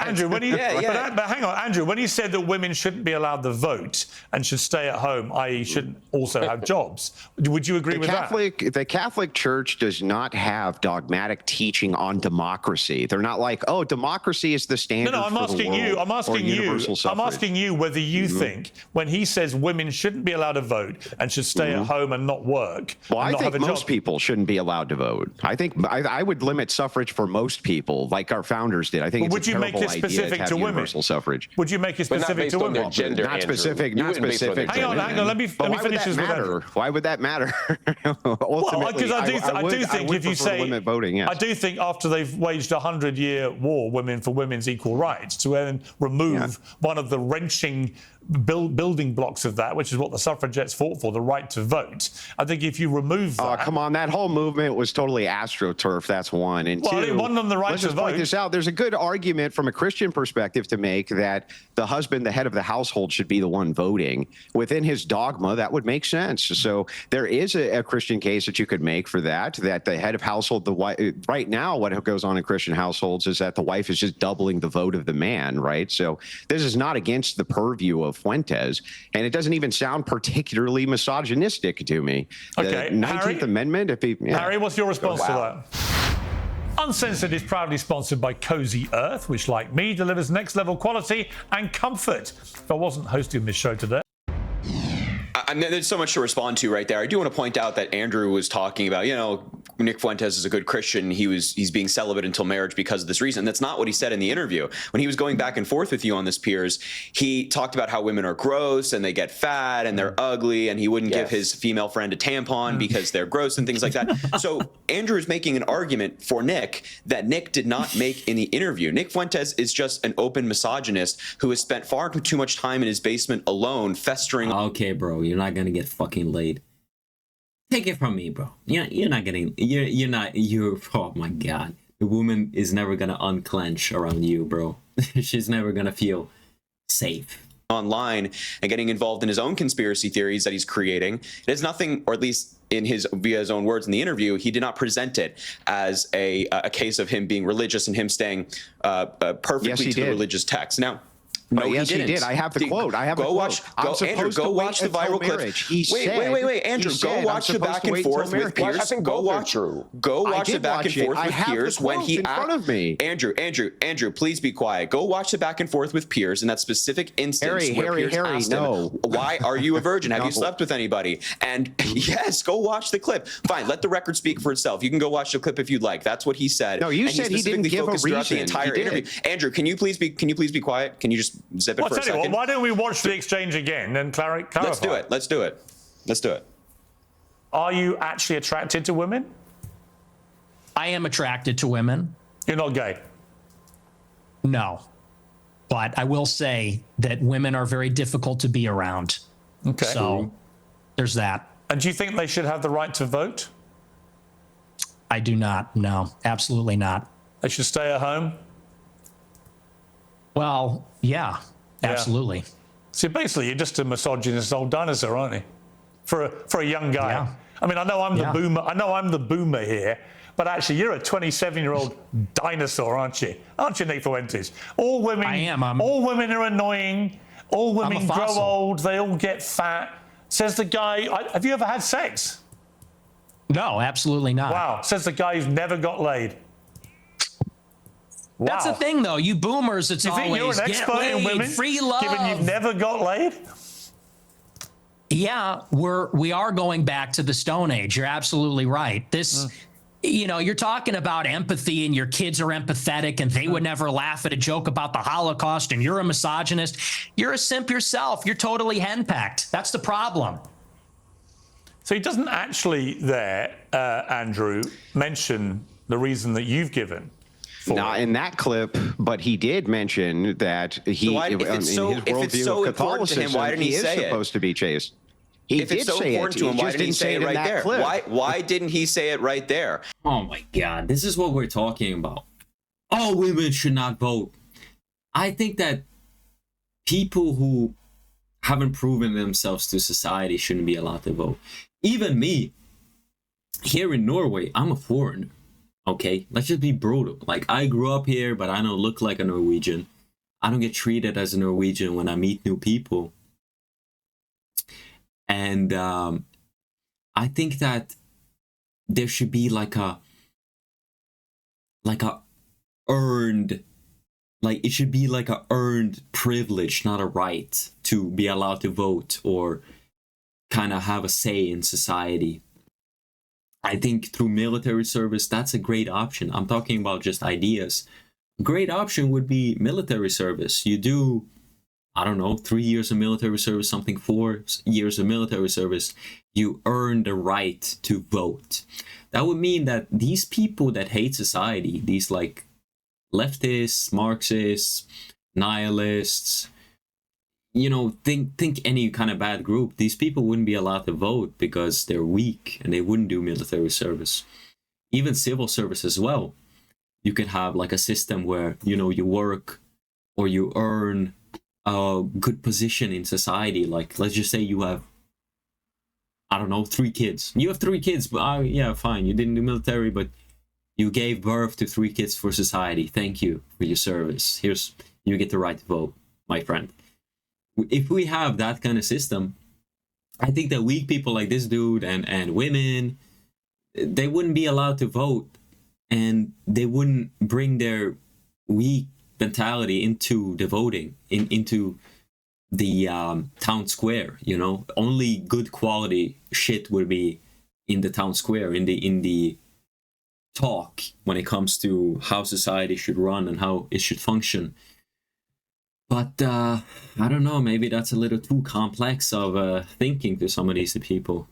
Andrew, when he, but hang on, Andrew, when he said that women shouldn't be allowed to vote and should stay at home, i.e., shouldn't also have jobs, would you agree with that? The Catholic Church does not have dogmatic teaching on democracy. They're not like, oh, democracy is the standard. No, I'm asking you. I'm asking you whether you think when he says women shouldn't be allowed to vote and should stay at home and not work. Well, and I not think have a most job. people shouldn't be allowed to vote. I think I would limit suffrage for most people, like our founders did. I think But it's a would you make terrible it idea specific have to women? universal suffrage. Would you make it specific to women? Gender, not Andrew. specific. You Not wouldn't base it on their specific. gender. Hang on. Let me finish this with Andrew. Why would that matter? Well, because I do think would if you prefer say limit voting, yes. I do think after they've waged a 100-year war, women for women's equal rights, to then remove one of the wrenching building blocks of that, which is what the suffragettes fought for, the right to vote. I think if you remove that... Oh, come on. That whole movement was totally astroturf. That's one. And well, two, it wasn't on the right let's to just vote. point this out. There's a good argument from a Christian perspective to make that the husband, the head of the household, should be the one voting. Within his dogma, that would make sense. So there is a Christian case that you could make for that the head of household, the wife, right now, what goes on in Christian households is that the wife is just doubling the vote of the man, right? So this is not against the purview of Fuentes, and it doesn't even sound particularly misogynistic to me. Okay, the 19th Amendment, Harry, what's your response to that? Uncensored is proudly sponsored by Cozy Earth, which, like me, delivers next-level quality and comfort. If I wasn't hosting this show today... I mean, there's so much to respond to right there. I do want to point out that Andrew was talking about, Nick Fuentes is a good Christian. He's being celibate until marriage because of this reason. That's not what he said in the interview. When he was going back and forth with you on this, Piers, he talked about how women are gross and they get fat and they're ugly, and he wouldn't give his female friend a tampon because they're gross and things like that. So Andrew is making an argument for Nick that Nick did not make in the interview. Nick Fuentes is just an open misogynist who has spent far too much time in his basement alone, festering. Okay, bro, you're not gonna get fucking laid. Take it from me, bro. You're not getting. You're. Oh my god, the woman is never gonna unclench around you, bro. She's never gonna feel safe. online and getting involved in his own conspiracy theories that he's creating. It has nothing, or at least via his own words in the interview, he did not present it as a case of him being religious and him staying perfectly to the religious text. Now, no, yes, he didn't. I have the quote. I have go a watch. quote. Andrew, go watch the viral clip. Wait, Andrew, go watch the back and forth with Piers. Go watch the back and forth with Piers when he in front of me. Andrew, please be quiet. Go watch the back and forth with Piers in that specific instance where Piers asked him, "Why are you a virgin? Have you slept with anybody?" And yes, go watch the clip. Fine, let the record speak for itself. You can go watch the clip if you'd like. That's what he said. No, you said he didn't give a reason. The entire interview. Andrew, can you please be quiet? Can you just zip it for a second? Why don't we watch the exchange again and clarify? Let's do it. Are you actually attracted to women? I am attracted to women. You're not gay? No. But I will say that women are very difficult to be around. Okay. So there's that. And do you think they should have the right to vote? I do not. No, absolutely not. They should stay at home? Well, yeah, absolutely. See, basically, you're just a misogynist old dinosaur, aren't you? For a young guy. Yeah. I mean, I know I'm the boomer. I know I'm the boomer here, but actually, you're a 27-year-old dinosaur, aren't you? Aren't you, Nick Fuentes? All women. I am. All women are annoying. All women grow fossil. old. They all get fat. Says the guy. Have you ever had sex? No, absolutely not. Wow. Says the guy who's never got laid. Wow. That's the thing, though. You boomers, it's always you're an expert in women, free love. given you've never got laid? Yeah, we are going back to the Stone Age. You're absolutely right. This, you're talking about empathy, and your kids are empathetic, and they would never laugh at a joke about the Holocaust, and you're a misogynist. You're a simp yourself. You're totally henpecked. That's the problem. So he doesn't actually Andrew, mention the reason that you've given. Not in that clip, but he did mention that he, in his worldview of Catholicism, why didn't he say it? Supposed to be chaste. He if did it's so say important it. to him, why didn't he say it right there? Clip. Why didn't he say it right there? Oh my God, this is what we're talking about. All women should not vote. I think that people who haven't proven themselves to society shouldn't be allowed to vote. Even me, here in Norway, I'm a foreigner. Okay, let's just be brutal. Like, I grew up here, but I don't look like a Norwegian. I don't get treated as a Norwegian when I meet new people. And I think that there should be like a earned, like it should be like a earned privilege, not a right to be allowed to vote or kind of have a say in society. I think through military service, that's a great option. I'm talking about just ideas. A great option would be military service. You do, I don't know, 3 years of military service, something 4 years of military service. You earn the right to vote. That would mean that these people that hate society, these like leftists, Marxists, nihilists, think any kind of bad group, these people wouldn't be allowed to vote because they're weak and they wouldn't do military service. Even civil service as well. You could have like a system where, you work or you earn a good position in society. Like, let's just say you have, I don't know, 3 kids. You have 3 kids, but yeah, fine. You didn't do military, but you gave birth to 3 kids for society. Thank you for your service. You get the right to vote, my friend. If we have that kind of system, I think that weak people like this dude and women, they wouldn't be allowed to vote, and they wouldn't bring their weak mentality into the voting, into the town square. Only good quality shit would be in the town square, in the talk when it comes to how society should run and how it should function. But I don't know, maybe that's a little too complex of thinking to some of these people.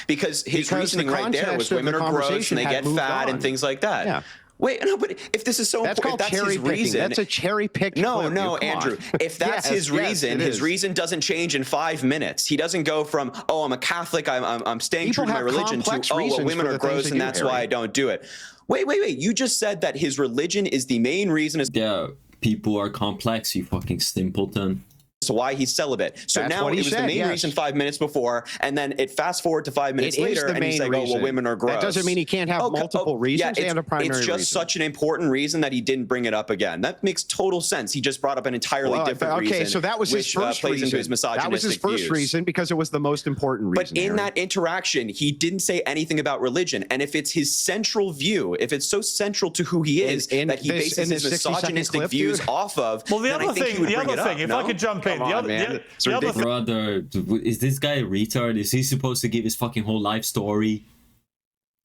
Because his reasoning right there was women are gross and they get fat and things like that. Yeah. Wait, no, but if this is so important, if that's his reason. That's a cherry picked. No, Andrew. If that's his reason, his reason doesn't change in 5 minutes. He doesn't go from, I'm a Catholic, I'm staying true to my religion, to, women are gross and that's why I don't do it. Wait. You just said that his religion is the main reason. Yeah, people are complex, you fucking simpleton. to why he's celibate. So That's now what it he was said, the main yes. reason 5 minutes before, and then it fast forward to 5 minutes It is later, the and he's main like, "Oh, reason. well, women are gross." That doesn't mean he can't have multiple reasons and a primary It's just reason. such an important reason that he didn't bring it up again. That makes total sense. He just brought up an entirely different reason. Okay, so that was his first plays reason. into his misogynistic That was his first views. reason because it was the most important reason. But in Aaron. that interaction, he didn't say anything about religion. And if it's his central view, if it's so central to who he is that he bases his misogynistic views off of, well, the then I other think he thing, would the bring other it thing, up, if no? I could jump in, Come the on, other, man. It's the other thing, Brother, is this guy a retard? Is he supposed to give his fucking whole life story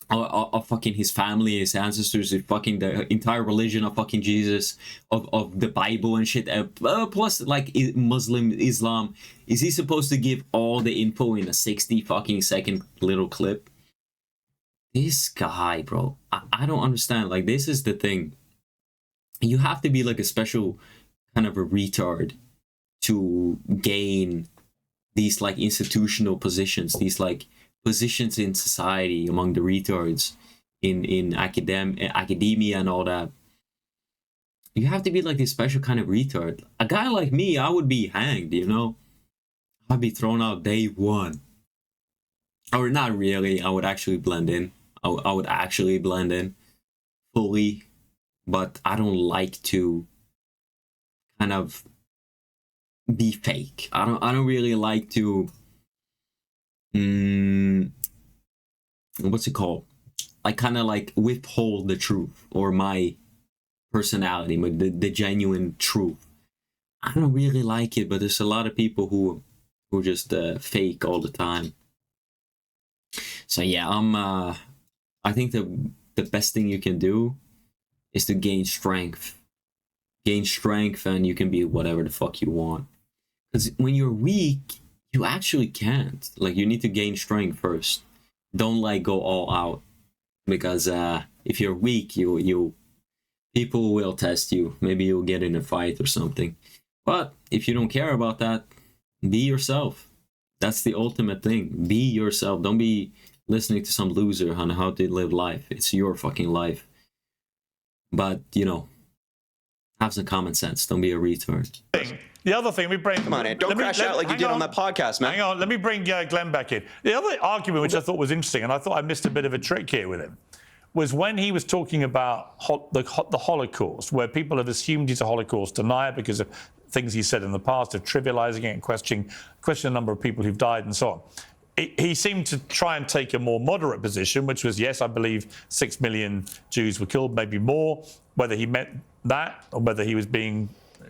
of fucking his family, his ancestors, fucking the entire religion of fucking Jesus, of the Bible and shit, plus like Muslim Islam? Is he supposed to give all the info in a 60 fucking second little clip? This guy, bro, I don't understand. Like, this is the thing. You have to be like a special kind of a retard to gain these like institutional positions, these like positions in society among the retards in academia and all that. You have to be like this special kind of retard. A guy like me, I would be hanged, you know? I'd be thrown out day one. Or not really, I would actually blend in. I would actually blend in fully, but I don't like to kind of be fake. I don't really like to what's it called? I kind of like withhold the truth or my personality, the genuine truth. I don't really like it, but there's a lot of people who just fake all the time. So yeah, I think the best thing you can do is to gain strength. Gain strength and you can be whatever the fuck you want. Because when you're weak, you actually can't. Like, you need to gain strength first. Don't like go all out. Because if you're weak, you people will test you. Maybe you'll get in a fight or something. But if you don't care about that, be yourself. That's the ultimate thing. Be yourself. Don't be listening to some loser on how to live life. It's your fucking life. But, you know, have some common sense. Don't be a retard. The other thing, Come on, Ed. Don't crash out like you did on that podcast, man. Hang on, let me bring Glenn back in. The other argument, which I thought was interesting, and I thought I missed a bit of a trick here with him, was when he was talking about the Holocaust, where people have assumed he's a Holocaust denier because of things he said in the past, of trivializing it and questioning the number of people who've died and so on. He seemed to try and take a more moderate position, which was, yes, I believe 6 million Jews were killed, maybe more. Whether he meant that or whether he was being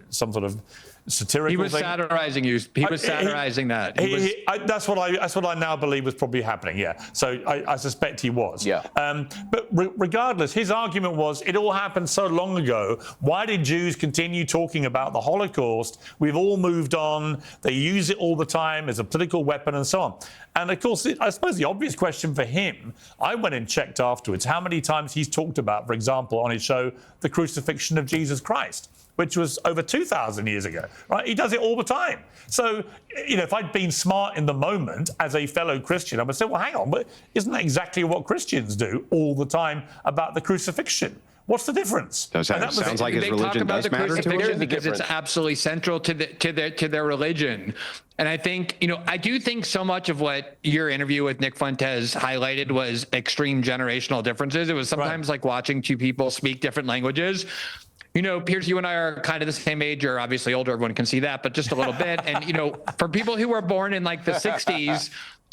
some sort of satirical He was thing. satirizing you. He was satirizing that. That's what I now believe was probably happening. Yeah. So I suspect he was. Yeah. But regardless, his argument was it all happened so long ago. Why did Jews continue talking about the Holocaust? We've all moved on. They use it all the time as a political weapon and so on. And of course, I suppose the obvious question for him, I went and checked afterwards how many times he's talked about, for example, on his show, the crucifixion of Jesus Christ, which was over 2,000 years ago, right? He does it all the time. So, you know, if I'd been smart in the moment as a fellow Christian, I would say, well, hang on, but isn't that exactly what Christians do all the time about the crucifixion? What's the difference? Sounds like his religion does matter to him. Because it's absolutely central to their religion. And I think, you know, I do think so much of what your interview with Nick Fuentes highlighted was extreme generational differences. It was sometimes like watching two people speak different languages. You know, Piers, you and I are kind of the same age. You're obviously older. Everyone can see that, but just a little bit. And, you know, for people who were born in like the 60s,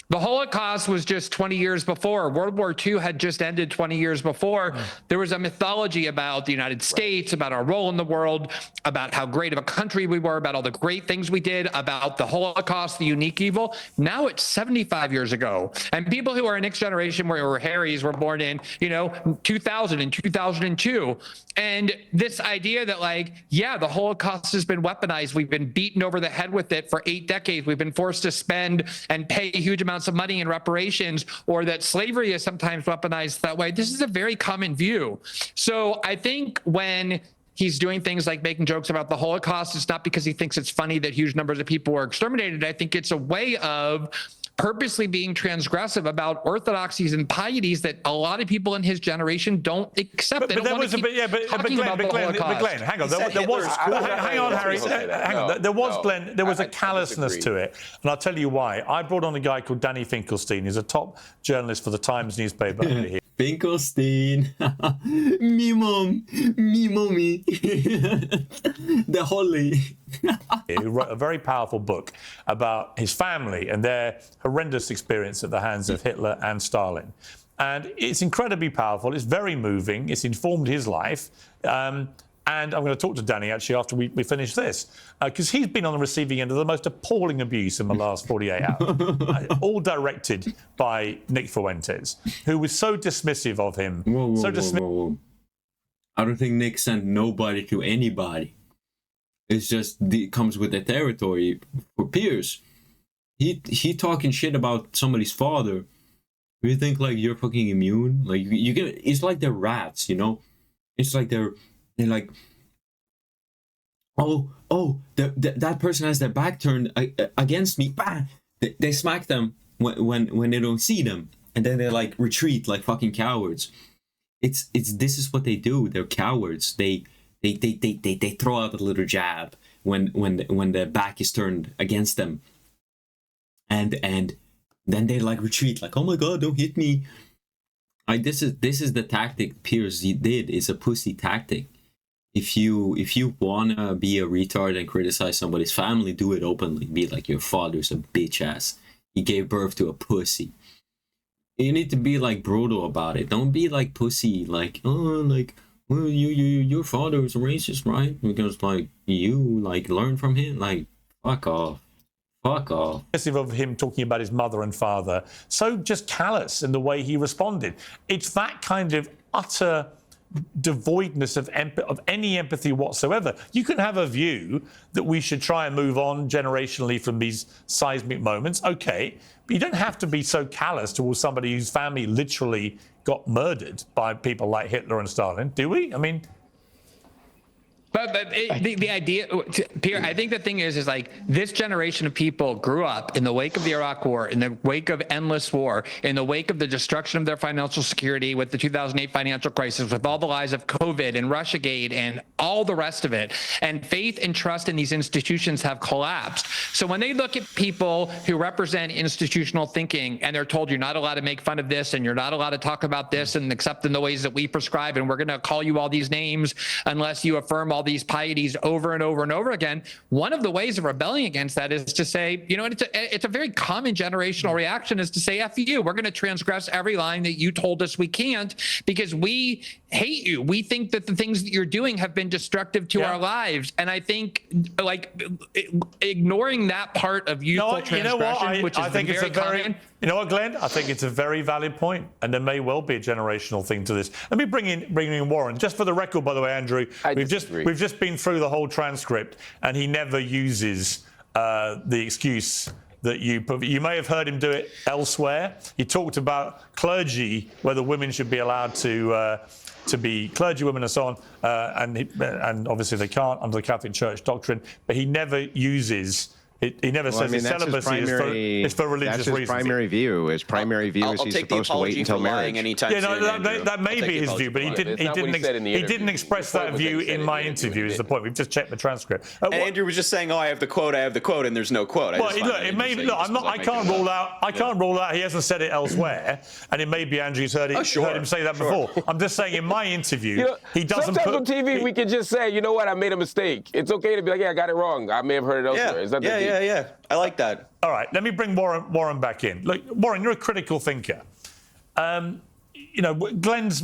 the Holocaust was just 20 years before. World War II had just ended 20 years before. There was a mythology about the United States, about our role in the world, about how great of a country we were, about all the great things we did, about the Holocaust, the unique evil. Now it's 75 years ago. And people who are next generation, where Harrys were born in, you know, 2000 and 2002. And this idea that, like, yeah, the Holocaust has been weaponized. We've been beaten over the head with it for 8 decades. We've been forced to spend and pay huge amounts of money in reparations, or that slavery is sometimes weaponized that way. This is a very common view. So I think when he's doing things like making jokes about the Holocaust, it's not because he thinks it's funny that huge numbers of people were exterminated. I think it's a way of purposely being transgressive about orthodoxies and pieties that a lot of people in his generation don't accept. But there was a bit, yeah, but Glenn, hang on. There was, hang on, Harry, hang on. There was, Glenn, there was a callousness to it. And I'll tell you why. I brought on a guy called Danny Finkelstein. He's a top journalist for the Times newspaper over here. Finkelstein, me mom, me mommy, the Holly. He wrote a very powerful book about his family and their horrendous experience at the hands of Hitler and Stalin. And it's incredibly powerful. It's very moving. It's informed his life. And I'm going to talk to Danny, actually, after we finish this, because he's been on the receiving end of the most appalling abuse in the last 48 hours, all directed by Nick Fuentes, who was so dismissive of him. Whoa. I don't think Nick sent nobody to anybody. It's just it comes with the territory. For Piers, he talking shit about somebody's father. You think like you're fucking immune? Like you get? It's like they're rats, you know. It's like they're like, that person has their back turned against me. Bah! They smack them when they don't see them, and then they like retreat like fucking cowards. This is what they do. They're cowards. They throw out a little jab when their back is turned against them, and then they like retreat like, oh my god, don't hit me. This is the tactic Piers did. It's a pussy tactic. If you wanna be a retard and criticize somebody's family, do it openly. Be like, your father's a bitch ass. He gave birth to a pussy. You need to be like brutal about it. Don't be like pussy. Like, oh, like, well, your father is a racist, right? Because like you like learn from him. Like, fuck off. Fuck off. Of him talking about his mother and father, so just callous in the way he responded. It's that kind of utter devoidness of any empathy whatsoever. You can have a view that we should try and move on generationally from these seismic moments, okay, but you don't have to be so callous towards somebody whose family literally got murdered by people like Hitler and Stalin, do we? I mean... But the idea, Pierre, I think the thing is like this generation of people grew up in the wake of the Iraq War, in the wake of endless war, in the wake of the destruction of their financial security with the 2008 financial crisis, with all the lies of COVID and Russiagate and all the rest of it. And faith and trust in these institutions have collapsed. So when they look at people who represent institutional thinking and they're told you're not allowed to make fun of this and you're not allowed to talk about this and except in the ways that we prescribe, and we're going to call you all these names unless you affirm all these pieties over and over and over again. One of the ways of rebelling against that is to say, you know, and it's a very common generational reaction, is to say, F you, we're going to transgress every line that you told us we can't because we hate you. We think that the things that you're doing have been destructive to our lives. And I think like ignoring that part of youthful transgression, which is very common. You know what, Glenn? I think it's a very valid point, and there may well be a generational thing to this. Let me bring in Warren. Just for the record, by the way, Andrew, we've just been through the whole transcript, and he never uses the excuse that you may have heard him do it elsewhere. He talked about clergy, whether women should be allowed to be clergywomen and so on, and obviously they can't under the Catholic Church doctrine. But he never uses. He never says his celibacy is for religious reasons. That's his primary view. His primary view is he's supposed to wait until marriage. Yeah, no, that may be his view, but he didn't express that view in my interview. Is the point? We've just checked the transcript. And Andrew was just saying, "Oh, I have the quote, and there's no quote." Well, look, it may look. I can't rule out. I can't rule out. He hasn't said it elsewhere, and it may be Andrew's heard him say that before. I'm just saying, in my interview, he doesn't. Sometimes on TV, we can just say, you know what, I made a mistake. It's okay to be like, yeah, I got it wrong. I may have heard it elsewhere. Is that Yeah. I like that. All right, let me bring Warren back in. Look, Warren, you're a critical thinker. You know, Glenn's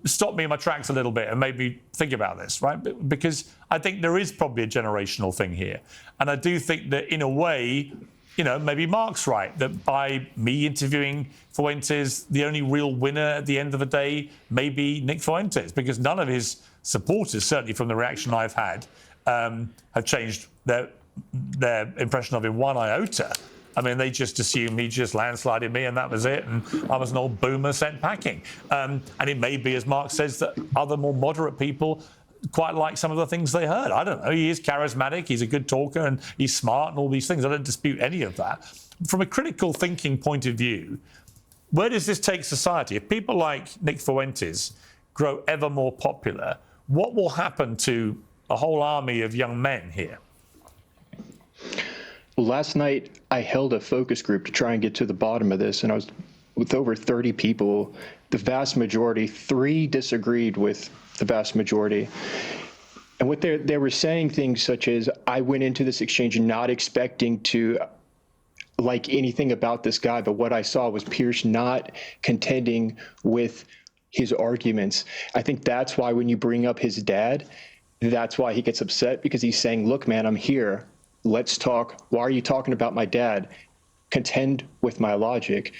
stopped me in my tracks a little bit and made me think about this, right? Because I think there is probably a generational thing here. And I do think that in a way, maybe Mark's right, that by me interviewing Fuentes, the only real winner at the end of the day may be Nick Fuentes, because none of his supporters, certainly from the reaction I've had, have changed their impression of him one iota. I mean, they just assumed he just landslided me and that was it, and I was an old boomer sent packing. And it may be, as Mark says, that other more moderate people quite like some of the things they heard. I don't know. He is charismatic. He's a good talker, and he's smart, and all these things. I don't dispute any of that. From a critical thinking point of view, where does this take society? If people like Nick Fuentes grow ever more popular, what will happen to a whole army of young men here? Well, last night I held a focus group to try and get to the bottom of this, and I was with over 30 people. The vast majority, 3 disagreed with the vast majority. And what they were saying things such as, I went into this exchange not expecting to like anything about this guy, but what I saw was Piers not contending with his arguments. I think that's why when you bring up his dad, that's why he gets upset, because he's saying, look, man, I'm here. Let's talk. Why are you talking about my dad? Contend with my logic.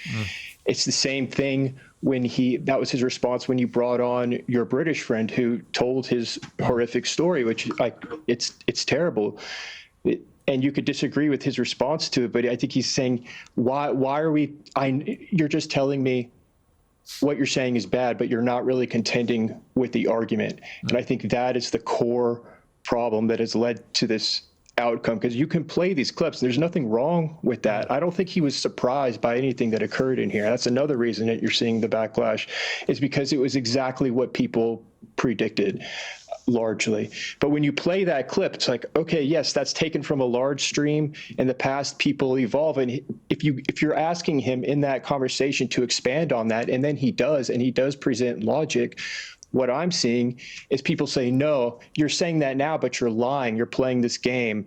It's the same thing when that was his response when you brought on your British friend who told his horrific story, which it's terrible. And you could disagree with his response to it, but I think he's saying, why are we, you're just telling me what you're saying is bad, but you're not really contending with the argument. And I think that is the core problem that has led to this outcome, because you can play these clips. There's nothing wrong with that. I don't think he was surprised by anything that occurred in here. That's another reason that you're seeing the backlash, is because it was exactly what people predicted, largely. But when you play that clip, it's like, okay, yes, that's taken from a large stream. In the past, people evolve. And if you're asking him in that conversation to expand on that, and then he does, and he does present logic, what I'm seeing is people say, no, you're saying that now, but you're lying. You're playing this game.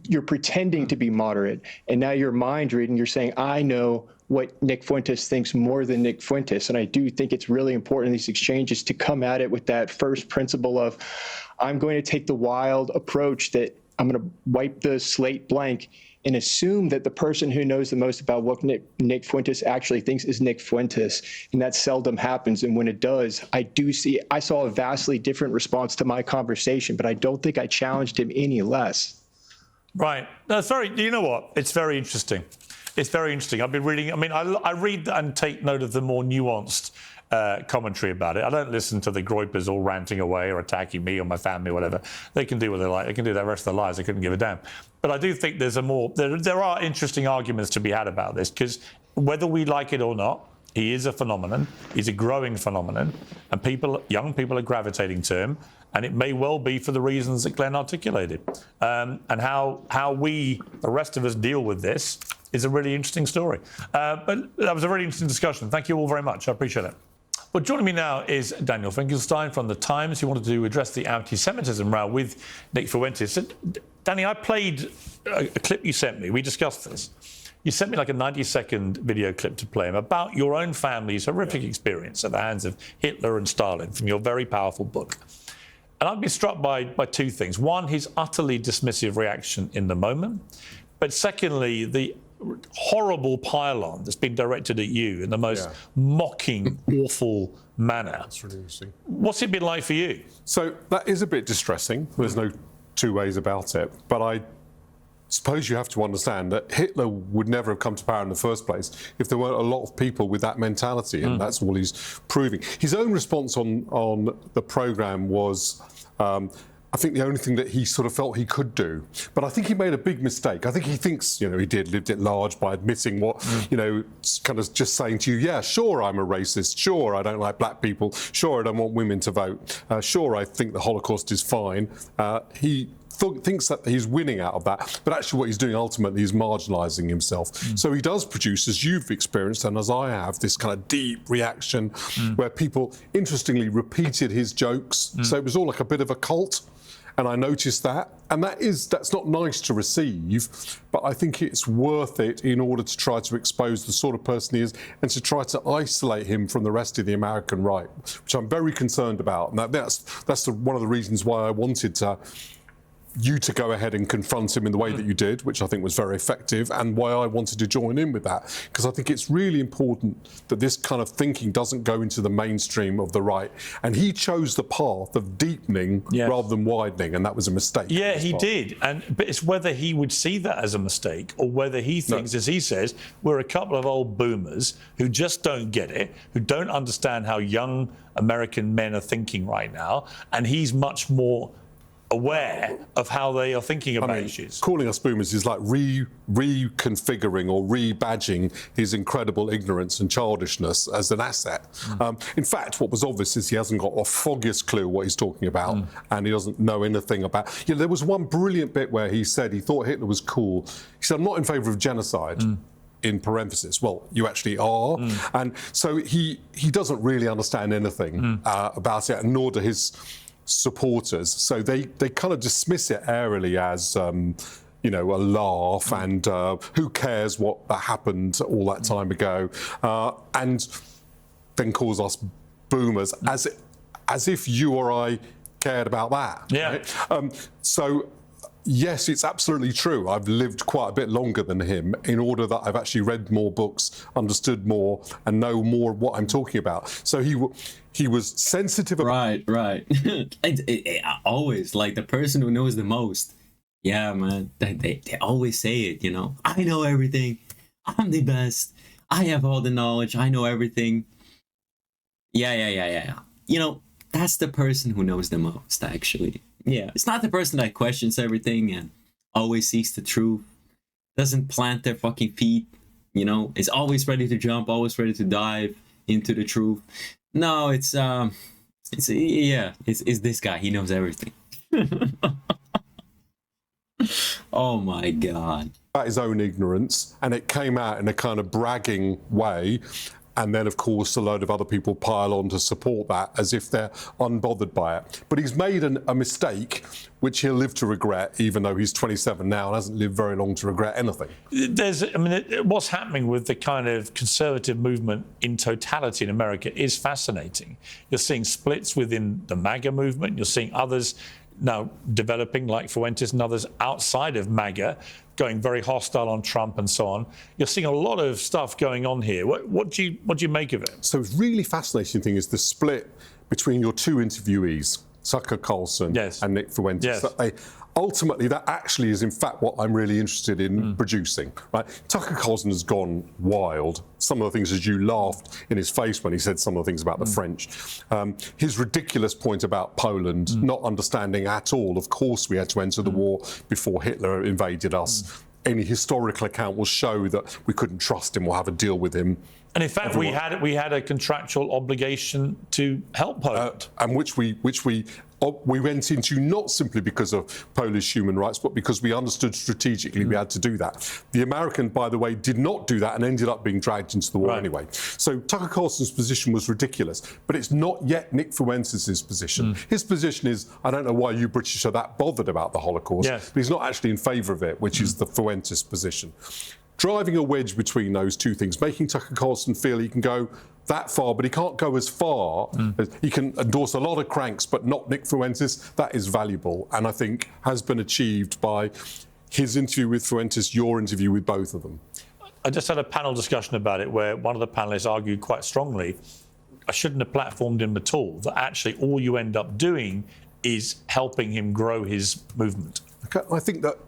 You're pretending to be moderate. And now you're mind reading. You're saying, I know what Nick Fuentes thinks more than Nick Fuentes. And I do think it's really important in these exchanges to come at it with that first principle of, I'm going to take the wild approach that I'm going to wipe the slate blank and assume that the person who knows the most about what Nick Fuentes actually thinks is Nick Fuentes. And that seldom happens. And when it does, I saw a vastly different response to my conversation, but I don't think I challenged him any less. Right. No, sorry. You know what? It's very interesting. It's very interesting. I've been reading, I read and take note of the more nuanced commentary about it. I don't listen to the groypers all ranting away or attacking me or my family or whatever. They can do what they like. They can do the rest of their lives. They couldn't give a damn. But I do think there are interesting arguments to be had about this, because whether we like it or not, he is a phenomenon. He's a growing phenomenon, and young people are gravitating to him. And it may well be for the reasons that Glenn articulated. And how we, the rest of us, deal with this is a really interesting story. But that was a really interesting discussion. Thank you all very much. I appreciate it. Well, joining me now is Daniel Finkelstein from The Times, who wanted to address the anti-Semitism row with Nick Fuentes. So, Danny, I played a clip you sent me. We discussed this. You sent me like a 90-second video clip to play him about your own family's horrific experience at the hands of Hitler and Stalin from your very powerful book. And I've been struck by 2 things. One, his utterly dismissive reaction in the moment. But secondly, the horrible pile-on that's been directed at you in the most mocking, awful manner. That's really interesting. What's it been like for you? So that is a bit distressing. There's no 2 ways about it. But I suppose you have to understand that Hitler would never have come to power in the first place if there weren't a lot of people with that mentality, and that's all he's proving. His own response on the programme was, I think, the only thing that he sort of felt he could do. But I think he made a big mistake. I think he thinks, he lived it large by admitting what, kind of just saying to you, yeah, sure, I'm a racist. Sure, I don't like black people. Sure, I don't want women to vote. Sure, I think the Holocaust is fine. He thinks that he's winning out of that, but actually what he's doing ultimately is marginalising himself. So he does produce, as you've experienced and as I have, this kind of deep reaction where people, interestingly, repeated his jokes. So it was all like a bit of a cult. And I noticed that, and that's not nice to receive, but I think it's worth it in order to try to expose the sort of person he is and to try to isolate him from the rest of the American right, which I'm very concerned about. And that's one of the reasons why I wanted to you to go ahead and confront him in the way that you did, which I think was very effective, and why I wanted to join in with that, because I think it's really important that this kind of thinking doesn't go into the mainstream of the right. And he chose the path of deepening rather than widening, and that was a mistake. Yeah, he did. But it's whether he would see that as a mistake or whether he thinks, as he says, we're a couple of old boomers who just don't get it, who don't understand how young American men are thinking right now, and he's much more aware of how they are thinking about issues. Calling us boomers is like reconfiguring or rebadging his incredible ignorance and childishness as an asset. In fact, what was obvious is he hasn't got the foggiest clue what he's talking about, and he doesn't know anything about. You know, there was one brilliant bit where he said he thought Hitler was cool. He said, "I'm not in favour of genocide." In parenthesis, well, you actually are, and so he doesn't really understand anything about it, and nor do his supporters. So they kind of dismiss it airily as you know, a laugh, and who cares what that happened all that time ago, and then calls us boomers as if you or I cared about that. Yeah. Right? So. Yes, it's absolutely true. I've lived quite a bit longer than him in order that I've actually read more books, understood more, and know more of what I'm talking about. So he was sensitive about... Right. Always, like, the person who knows the most. Yeah, man, they always say it, you know. I know everything. I'm the best. I have all the knowledge. I know everything. Yeah. You know, that's the person who knows the most, actually. Yeah, it's not the person that questions everything and always seeks the truth, doesn't plant their fucking feet, you know, is always ready to jump, always ready to dive into the truth. No, it's this guy. He knows everything. Oh my God. About his own ignorance, and it came out in a kind of bragging way. And then, of course, a load of other people pile on to support that as if they're unbothered by it. But he's made a mistake, which he'll live to regret, even though he's 27 now and hasn't lived very long to regret anything. What's happening with the kind of conservative movement in totality in America is fascinating. You're seeing splits within the MAGA movement. You're seeing others now developing, like Fuentes and others outside of MAGA, going very hostile on Trump and so on. You're seeing a lot of stuff going on here. What do you make of it? So it's really fascinating thing is the split between your two interviewees, Tucker Carlson and Nick Fuentes. Ultimately, that actually is, in fact, what I'm really interested in producing. Right? Tucker Carlson has gone wild. Some of the things, as you laughed in his face when he said some of the things about the French. His ridiculous point about Poland, not understanding at all, of course, we had to enter the war before Hitler invaded us. Any historical account will show that we couldn't trust him or have a deal with him. And in fact, we had a contractual obligation to help Poland, and which we went into not simply because of Polish human rights, but because we understood strategically we had to do that. The American, by the way, did not do that and ended up being dragged into the war anyway. So Tucker Carlson's position was ridiculous, but it's not yet Nick Fuentes' position. His position is, I don't know why you British are that bothered about the Holocaust, but he's not actually in favour of it, which is the Fuentes position. Driving a wedge between those two things, making Tucker Carlson feel he can go that far, but he can't go as far. He can endorse a lot of cranks, but not Nick Fuentes. That is valuable, and I think has been achieved by his interview with Fuentes, your interview with both of them. I just had a panel discussion about it where one of the panelists argued quite strongly, I shouldn't have platformed him at all, that actually all you end up doing is helping him grow his movement. Okay, I think that,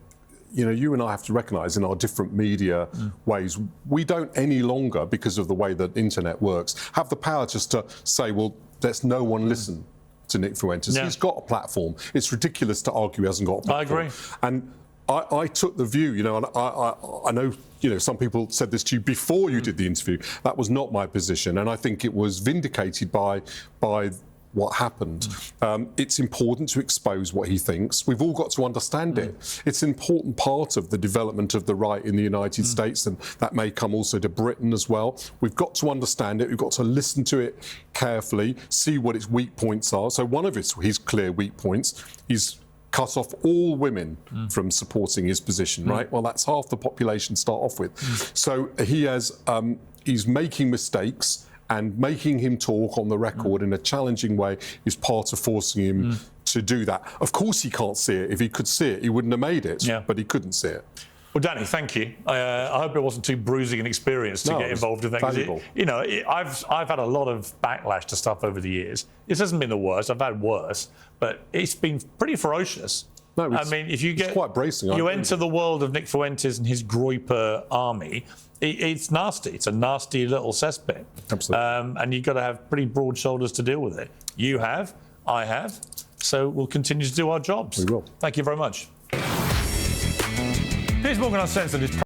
you know, you and I have to recognise in our different media ways, we don't any longer, because of the way that internet works, have the power just to say, well, let's no one listen to Nick Fuentes. He's got a platform. It's ridiculous to argue he hasn't got a platform. I agree. And I took the view, you know, and I know, you know, some people said this to you before you did the interview. That was not my position, and I think it was vindicated by what happened. It's important to expose what he thinks. We've all got to understand it. It's an important part of the development of the right in the United States, and that may come also to Britain as well. We've got to understand it. We've got to listen to it carefully, see what its weak points are. So one of his clear weak points is cut off all women from supporting his position, right? Well, that's half the population to start off with. So he has, he's making mistakes, And making him talk on the record in a challenging way is part of forcing him to do that. Of course he can't see it. If he could see it, he wouldn't have made it, but he couldn't see it. Well, Danny, thank you. I hope it wasn't too bruising an experience to get involved in things. I've had a lot of backlash to stuff over the years. This hasn't been the worst. I've had worse, but it's been pretty ferocious. No, I mean, if you get quite bracing. You enter the world of Nick Fuentes and his Groyper army. It's nasty. It's a nasty little cesspit. Absolutely. And you've got to have pretty broad shoulders to deal with it. You have. I have. So we'll continue to do our jobs. We will. Thank you very much. Piers Morgan Uncensored is...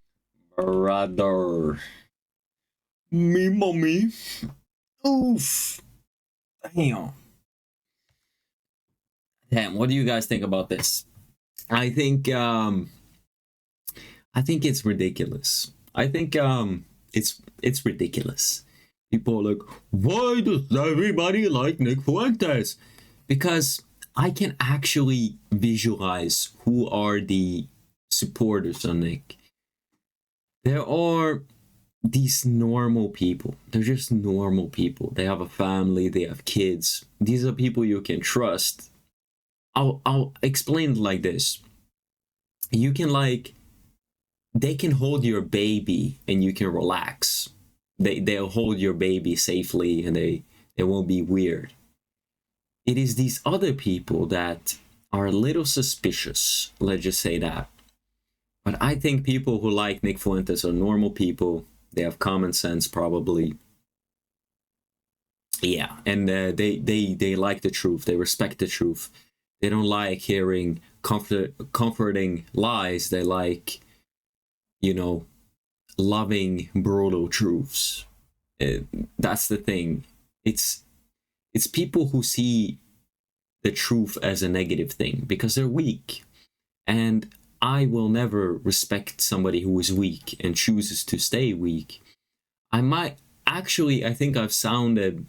Brother. Me, mommy. Oof. Damn. Damn, what do you guys think about this? I think it's ridiculous. I think it's ridiculous. People are like, why does everybody like Nick Fuentes? Because I can actually visualize who are the supporters of Nick. There are these normal people. They're just normal people. They have a family, they have kids. These are people you can trust. I'll explain it like this. You can they can hold your baby and you can relax. They'll hold your baby safely and they won't be weird. It is these other people that are a little suspicious, let's just say that. But I think people who like Nick Fuentes are normal people. They have common sense, probably. Yeah, and they like the truth. They respect the truth. They don't like hearing comforting lies. They like, loving, brutal truths. That's the thing. It's people who see the truth as a negative thing because they're weak. And I will never respect somebody who is weak and chooses to stay weak. I think I've sounded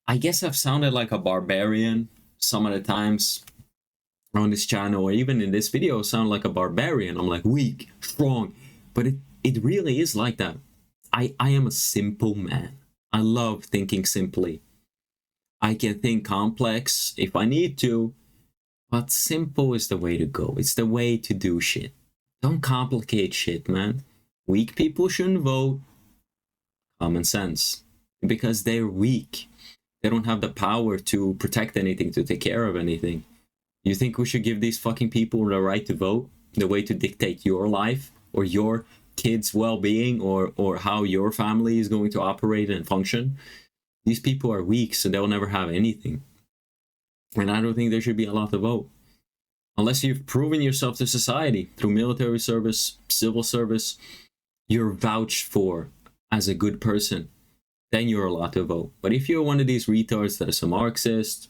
like a barbarian some of the times on this channel, or even in this video, I sound like a barbarian. I'm like weak, strong, but it really is like that. I am a simple man. I love thinking simply. I can think complex if I need to, but simple is the way to go. It's the way to do shit. Don't complicate shit, man. Weak people shouldn't vote. Common sense. Because they're weak. They don't have the power to protect anything, to take care of anything. You think we should give these fucking people the right to vote? The way to dictate your life or your kids' well-being or how your family is going to operate and function? These people are weak, so they'll never have anything. And I don't think they should be allowed to vote. Unless you've proven yourself to society through military service, civil service, you're vouched for as a good person, then you're allowed to vote. But if you're one of these retards that is a Marxist,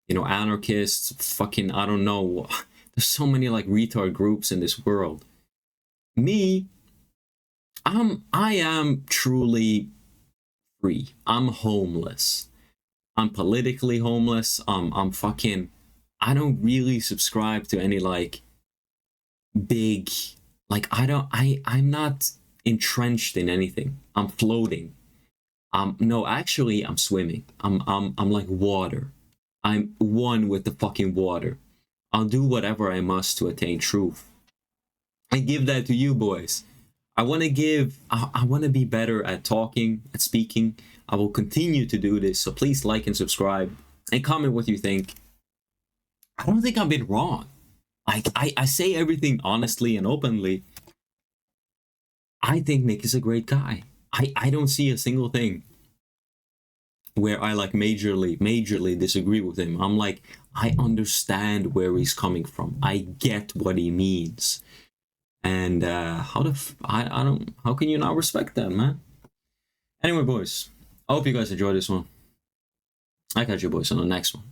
anarchists, fucking, I don't know, there's so many retard groups in this world. Me, I am truly free. I'm homeless. I'm politically homeless. I'm fucking, I don't really subscribe to any big, I'm not entrenched in anything. I'm floating. No, actually I'm swimming. I'm like water. I'm one with the fucking water. I'll do whatever I must to attain truth. I give that to you boys. I want to be better at talking, at speaking. I will continue to do this, so please like and subscribe and comment what you think. I don't think I've been wrong. I say everything honestly and openly. I think Nick is a great guy. I don't see a single thing where I majorly disagree with him. I'm like, I understand where he's coming from. I get what he means. And how can you not respect that, man? Anyway, boys, I hope you guys enjoyed this one. I catch you boys on the next one.